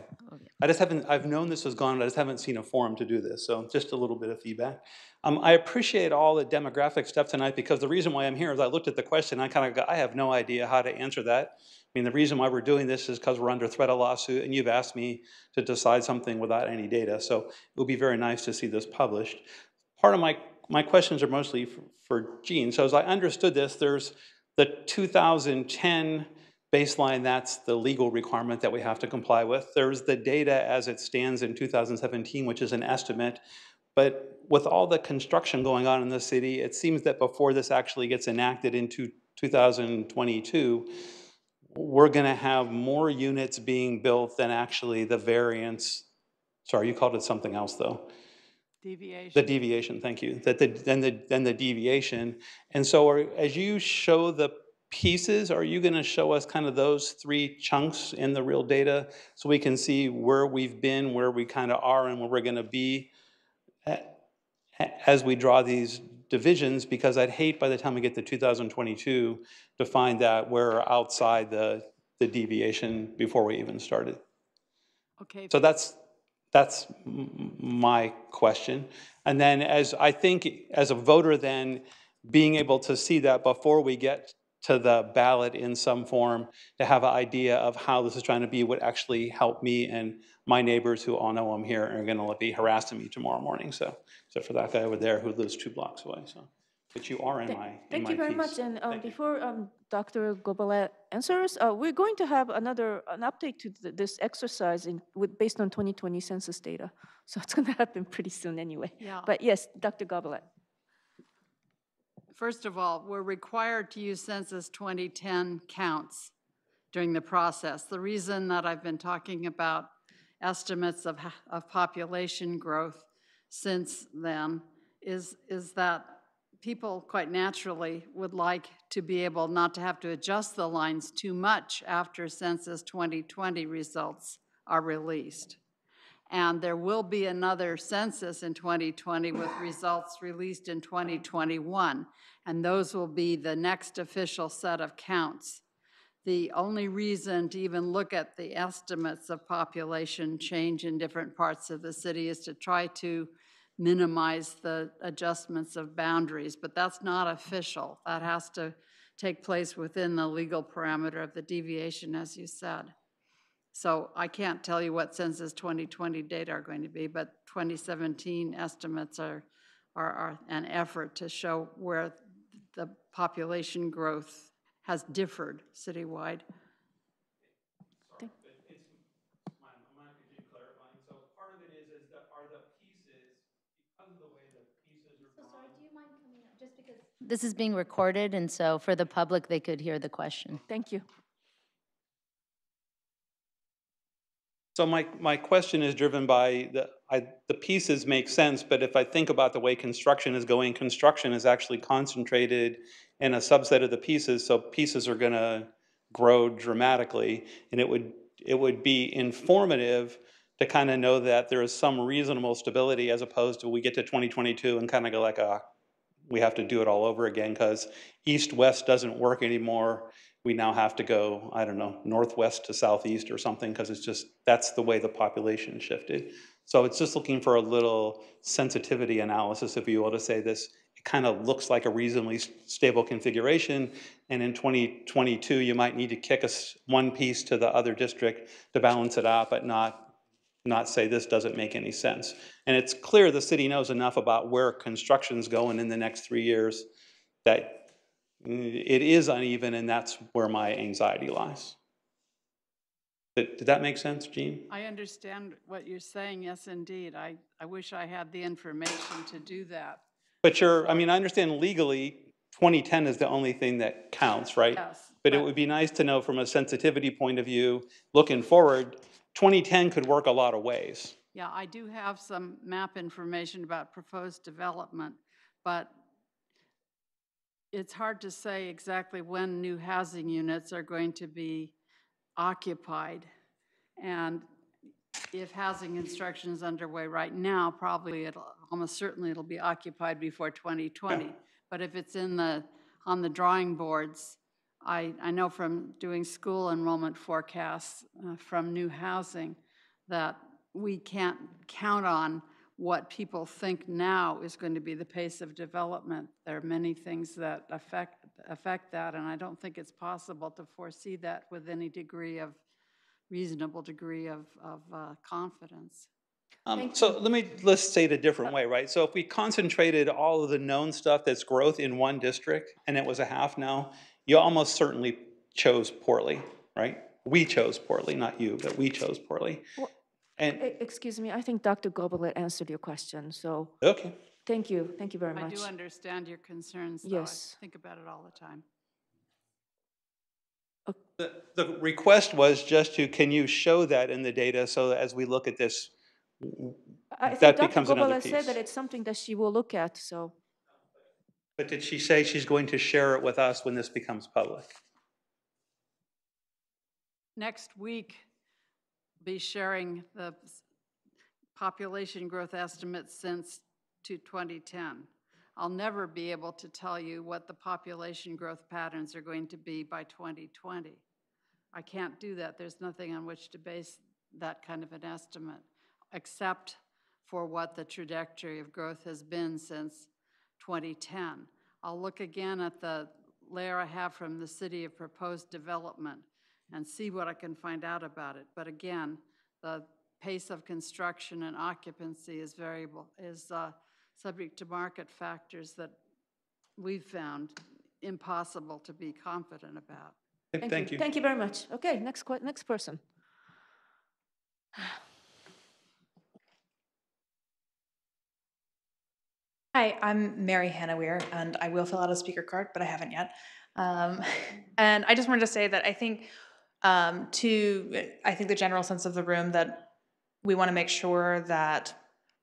I've known this was gone, but I just haven't seen a forum to do this, so just a little bit of feedback. I appreciate all the demographic stuff tonight, because the reason why I'm here is I looked at the question, I have no idea how to answer that. I mean, the reason why we're doing this is because we're under threat of lawsuit, and you've asked me to decide something without any data, so it would be very nice to see this published. Part of my questions are mostly for Jean. So as I understood this, there's the 2010 baseline, that's the legal requirement that we have to comply with. There's the data as it stands in 2017, which is an estimate. But with all the construction going on in the city, it seems that before this actually gets enacted into 2022, we're going to have more units being built than actually the variance. Sorry, you called it something else, though. Deviation. The deviation, thank you. Then the deviation. And so as you show the pieces, are you going to show us kind of those three chunks in the real data so we can see where we've been, where we kind of are, and where we're going to be as we draw these divisions? Because I'd hate by the time we get to 2022 to find that we're outside the deviation before we even started. Okay. So that's my question. And then as I think as a voter then, being able to see that before we get to the ballot in some form, to have an idea of how this is trying to be would actually help me and my neighbors who all know I'm here and are gonna be harassing me tomorrow morning. So for that guy over there who lives 2 blocks away, so. But you are in my Thank you very piece. much. And before Dr. Gobelet answers, we're going to have an update to this exercise based on 2020 census data. So it's going to happen pretty soon anyway. Yeah. But yes, Dr. Gobelet. First of all, we're required to use Census 2010 counts during the process. The reason that I've been talking about estimates of population growth since then is that people quite naturally would like to be able not to have to adjust the lines too much after Census 2020 results are released. And there will be another census in 2020 with results released in 2021, and those will be the next official set of counts. The only reason to even look at the estimates of population change in different parts of the city is to try to minimize the adjustments of boundaries, but that's not official. That has to take place within the legal parameter of the deviation, as you said. So I can't tell you what Census 2020 data are going to be, but 2017 estimates are an effort to show where the population growth has differed citywide. This is being recorded, and so for the public, they could hear the question. Thank you. So my question is driven by the pieces make sense, but if I think about the way construction is going, construction is actually concentrated in a subset of the pieces, so pieces are going to grow dramatically, and it would be informative to kind of know that there is some reasonable stability, as opposed to we get to 2022 and kind of go like, we have to do it all over again because east-west doesn't work anymore. We now have to go, I don't know, northwest to southeast or something, because it's just, that's the way the population shifted. So it's just looking for a little sensitivity analysis, if you will, to say this, it kind of looks like a reasonably stable configuration, and in 2022, you might need to kick one piece to the other district to balance it out, but not say this doesn't make any sense. And it's clear the city knows enough about where construction's going in the next 3 years that it is uneven, and that's where my anxiety lies. Did that make sense, Jean? I understand what you're saying, yes, indeed. I wish I had the information to do that. But I understand legally 2010 is the only thing that counts, right? Yes. But it would be nice to know from a sensitivity point of view, looking forward, 2010 could work a lot of ways. Yeah, I do have some map information about proposed development, but it's hard to say exactly when new housing units are going to be occupied. And if housing construction is underway right now, probably almost certainly it'll be occupied before 2020. Yeah. But if it's on the drawing boards I know from doing school enrollment forecasts from new housing that we can't count on what people think now is going to be the pace of development. There are many things that affect that, and I don't think it's possible to foresee that with any reasonable degree of confidence. So let's say it a different way, right? So if we concentrated all of the known stuff that's growth in one district and it was a half now, you almost certainly chose poorly, right? We chose poorly, not you, but we chose poorly. Well, And excuse me, I think Dr. Gobelet answered your question, so okay. thank you very much. I do understand your concerns, though. Yes. I think about it all the time. The request was just to, can you show that in the data so that as we look at this, I think that Dr. becomes another Gobelet said piece. that it's something that she will look at, so. But did she say she's going to share it with us when this becomes public? Next week, be sharing the population growth estimates since 2010. I'll never be able to tell you what the population growth patterns are going to be by 2020. I can't do that. There's nothing on which to base that kind of an estimate, except for what the trajectory of growth has been since 2010. I'll look again at the layer I have from the City of Proposed Development and see what I can find out about it. But again, the pace of construction and occupancy is subject to market factors that we've found impossible to be confident about. Thank you. Thank you very much. Okay, next person. Hi, I'm Mary Hannah-Weir, and I will fill out a speaker card, but I haven't yet. And I just wanted to say that I think the general sense of the room that we want to make sure that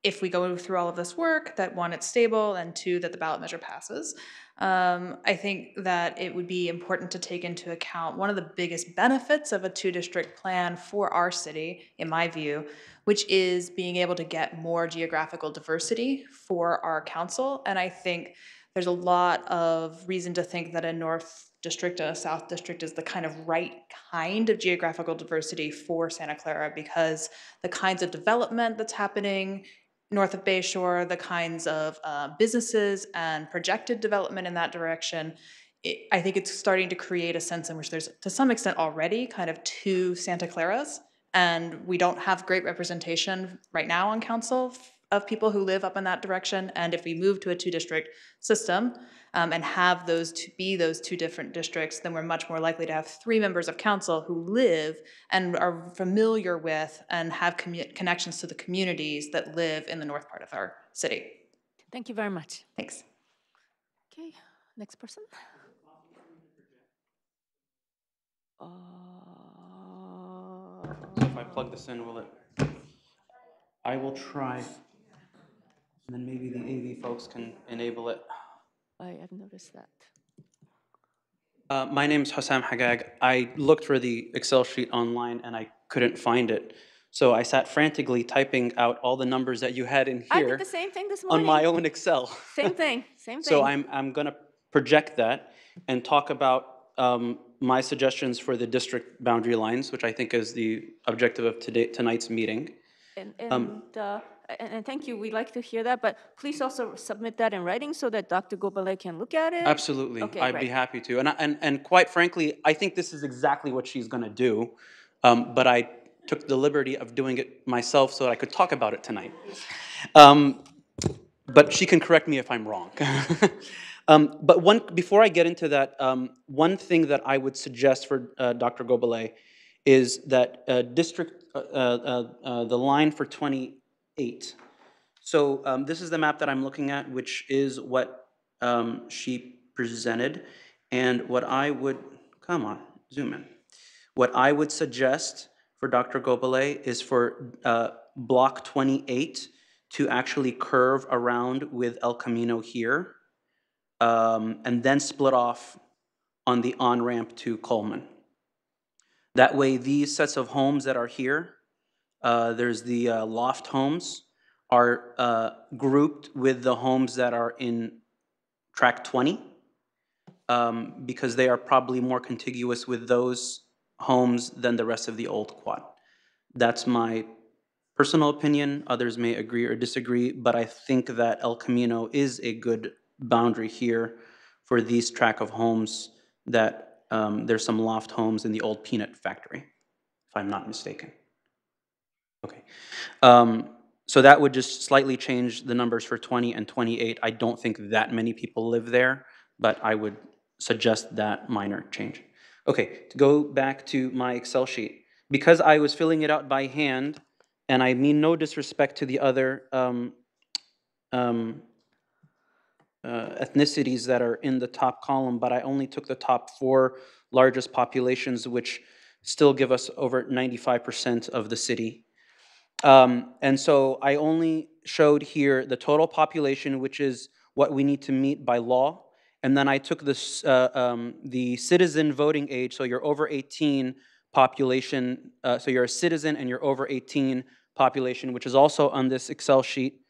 if we go through all of this work, that one, it's stable, and two, that the ballot measure passes. I think that it would be important to take into account one of the biggest benefits of a two-district plan for our city, in my view, which is being able to get more geographical diversity for our council. And I think there's a lot of reason to think that a North District and a South District is the kind of right kind of geographical diversity for Santa Clara, because the kinds of development that's happening north of Bayshore, the kinds of businesses and projected development in that direction, I think it's starting to create a sense in which there's, to some extent already, kind of two Santa Claras, and we don't have great representation right now on council of people who live up in that direction. And if we move to a two-district system and have those two different districts, then we're much more likely to have 3 members of council who live and are familiar with and have connections to the communities that live in the north part of our city. Thank you very much. Thanks. Okay, next person. So if I plug this in, will it? I will try, and then maybe the AV folks can enable it. I've noticed that. My name is Hussam Hagag. I looked for the Excel sheet online and I couldn't find it. So I sat frantically typing out all the numbers that you had in here. I did the same thing this morning. On my own Excel. Same thing. So I'm going to project that and talk about my suggestions for the district boundary lines, which I think is the objective of tonight's meeting. And thank you, we'd like to hear that, but please also submit that in writing so that Dr. Gobelet can look at it. Absolutely, okay, I'd be happy to. And quite frankly, I think this is exactly what she's gonna do, but I took the liberty of doing it myself so that I could talk about it tonight. But she can correct me if I'm wrong. But before I get into that, one thing that I would suggest for Dr. Gobelet is that the line for 28. So this is the map that I'm looking at, which is what she presented. And what I would, come on, zoom in. What I would suggest for Dr. Gobelet is for block 28 to actually curve around with El Camino here, and then split off on the on-ramp to Coleman. That way, these sets of homes that are here, there's the loft homes, are grouped with the homes that are in track 20. because they are probably more contiguous with those homes than the rest of the old quad. That's my personal opinion. Others may agree or disagree, but I think that El Camino is a good boundary here for these tract of homes that there's some loft homes in the old peanut factory, if I'm not mistaken. Okay. So that would just slightly change the numbers for 20 and 28. I don't think that many people live there, but I would suggest that minor change. Okay, to go back to my Excel sheet. Because I was filling it out by hand, and I mean no disrespect to the other ethnicities that are in the top column, but I only took the top 4 largest populations, which still give us over 95% of the city. And so I only showed here the total population, which is what we need to meet by law. And then I took this, the citizen voting age, so you're over 18 population, so you're a citizen and you're over 18 population, which is also on this Excel sheet.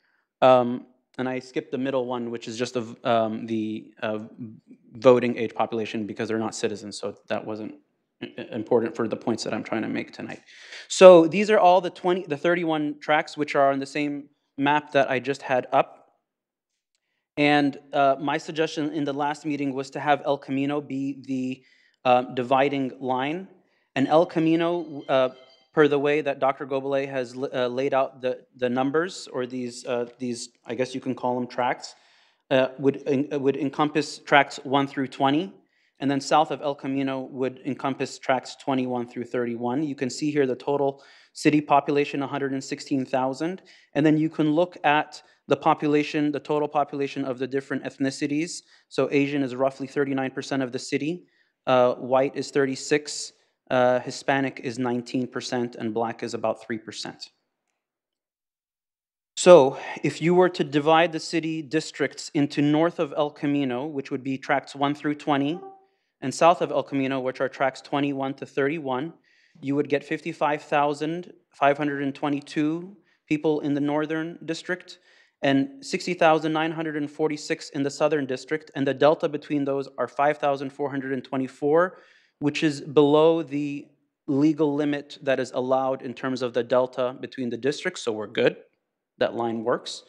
And I skipped the middle one, which is just the voting age population because they're not citizens, so that wasn't important for the points that I'm trying to make tonight. So these are all the 31 tracks which are on the same map that I just had up. And my suggestion in the last meeting was to have El Camino be the dividing line. And El Camino, per the way that Dr. Gobele has laid out the numbers, or these, I guess you can call them tracks, would encompass tracks 1 through 20. And then south of El Camino would encompass tracks 21 through 31. You can see here the total city population, 116,000. And then you can look at the population, the total population of the different ethnicities. So Asian is roughly 39% of the city. White is 36%. Hispanic is 19%. And Black is about 3%. So if you were to divide the city districts into north of El Camino, which would be tracts 1 through 20, and south of El Camino, which are tracts 21 to 31, you would get 55,522 people in the northern district and 60,946 in the southern district, and the delta between those are 5,424, which is below the legal limit that is allowed in terms of the delta between the districts, so we're good. That line works.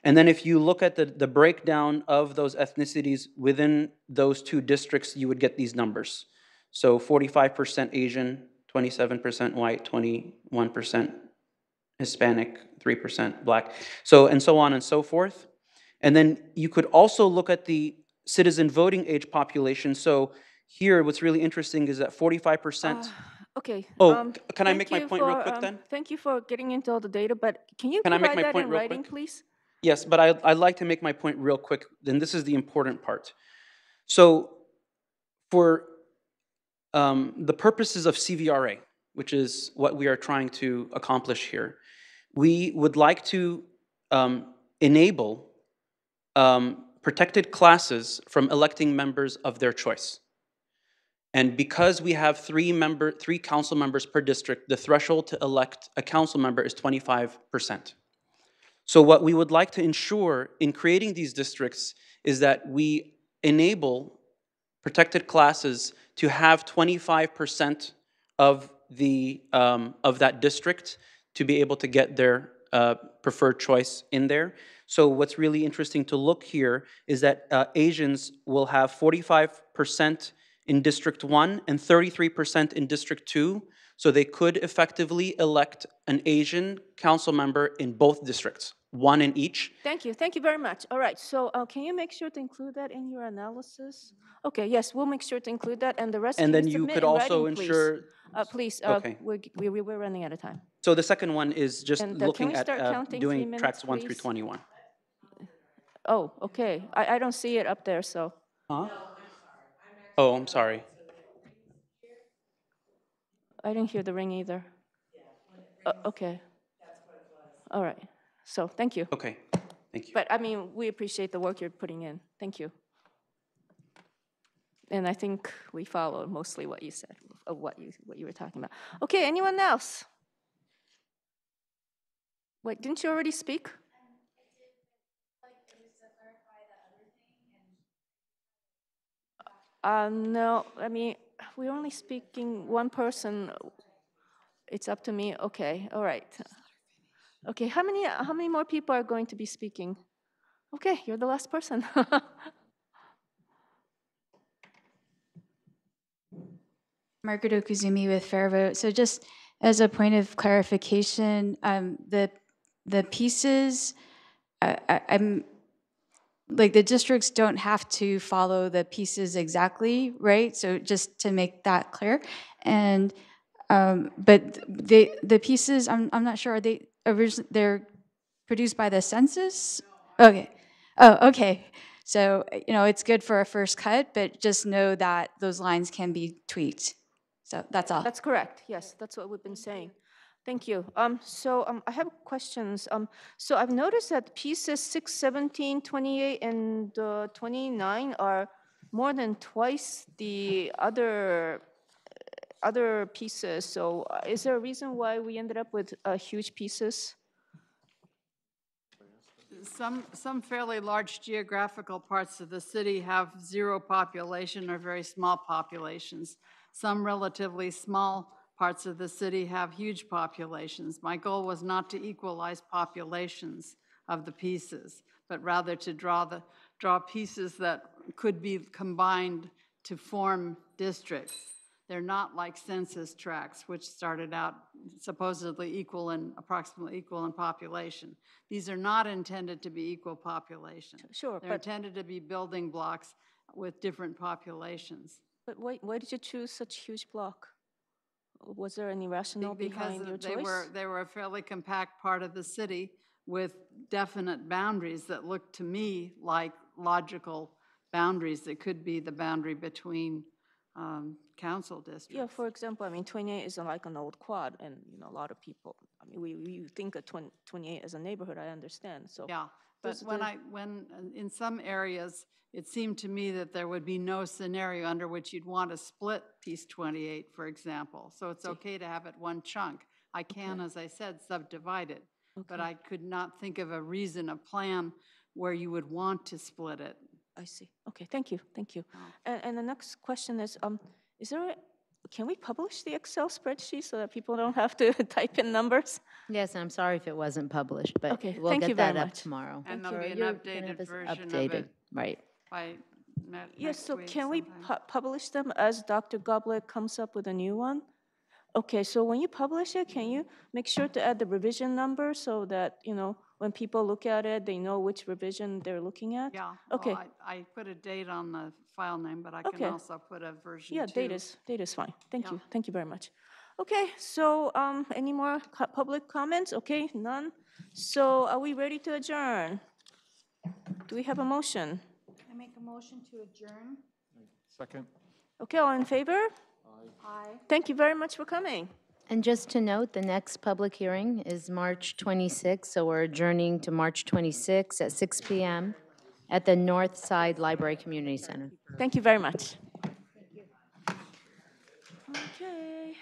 And then if you look at the breakdown of those ethnicities within those 2 districts, you would get these numbers. So 45% Asian, 27% white, 21% Hispanic, 3% Black, so and so on and so forth. And then you could also look at the citizen voting age population. So here, what's really interesting is that 45%. Okay. Oh, can I make my point real quick then? Thank you for getting into all the data, but can you Can I make provide my that point in real writing, quick? please? Yes, but I'd like to make my point real quick, and this is the important part. So for the purposes of CVRA, which is what we are trying to accomplish here, we would like to enable protected classes from electing members of their choice. And because we have 3 council members per district, the threshold to elect a council member is 25%. So what we would like to ensure in creating these districts is that we enable protected classes to have 25% of that district to be able to get their preferred choice in there. So what's really interesting to look here is that Asians will have 45% in District 1 and 33% in District 2. So they could effectively elect an Asian council member in both districts, 1 in each. Thank you very much. All right, so can you make sure to include that in your analysis? Okay, yes, we'll make sure to include that, and the rest And can then you you submit could in also writing, ensure. Please, Okay. we're running out of time. So the second one is just And looking can we at start counting 3 doing minutes, tracks 1 through please? 21. Oh, okay. I don't see it up there, so. Huh? Oh, I'm sorry. I didn't hear the ring either. Okay. All right. So, thank you. Okay, thank you. But, I mean, we appreciate the work you're putting in. Thank you. And I think we followed mostly what you said, of what you were talking about. Okay, anyone else? Wait, didn't you already speak? No, I mean, we're only speaking one person. It's up to me. Okay, all right. Okay, how many more people are going to be speaking? Okay, you're the last person. Margaret Okuzumi with Fair Vote. So just as a point of clarification, the pieces, I'm like the districts don't have to follow the pieces exactly, right? So just to make that clear, and but the pieces, I'm not sure, are they they're produced by the census? Okay. Oh, okay. So, it's good for a first cut, but just know that those lines can be tweaked. So that's all. That's correct. Yes, that's what we've been saying. Thank you. I have questions. So I've noticed that pieces 6, 17, 28, and 29 are more than twice the other pieces. So is there a reason why we ended up with huge pieces? Some fairly large geographical parts of the city have zero population or very small populations. Some relatively small parts of the city have huge populations. My goal was not to equalize populations of the pieces, but rather to draw pieces that could be combined to form districts. They're not like census tracts, which started out supposedly approximately equal in population. These are not intended to be equal population. Sure, They're intended to be building blocks with different populations. But why did you choose such huge block? Was there any rationale behind your choice? They were a fairly compact part of the city with definite boundaries that looked to me like logical boundaries that could be the boundary between council districts. Yeah, for example, I mean, 28 is like an old quad, and a lot of people, I mean, we think of 28 as a neighborhood, I understand, so. Yeah, but when in some areas, it seemed to me that there would be no scenario under which you'd want to split piece 28, for example. So it's okay to have it one chunk. I can, as I said, subdivide it, but I could not think of a reason, a plan where you would want to split it. I see. Okay, thank you. And the next question is can we publish the Excel spreadsheet so that people don't have to type in numbers? Yes, I'm sorry if it wasn't published, but Okay, we'll thank you get very that up much. tomorrow. And there'll be an You're gonna have updated us version of updated, it right. by Yes, next so week can we sometime. publish them as Dr. Goblet comes up with a new one? Okay, so when you publish it, can you make sure to add the revision number so that, when people look at it, they know which revision they're looking at? Yeah, Okay. well, I put a date on the file name, but I can Okay. also put a version 2. Yeah, date is fine. Thank you. Yeah. Thank you very much. Okay, so any more public comments? Okay, none. So are we ready to adjourn? Do we have a motion? I make a motion to adjourn. Second. Okay, all in favor? Aye. Thank you very much for coming. And just to note, the next public hearing is March 26th, so we're adjourning to March 26th at 6 p.m. at the North Side Library Community Center. Thank you very much. Okay.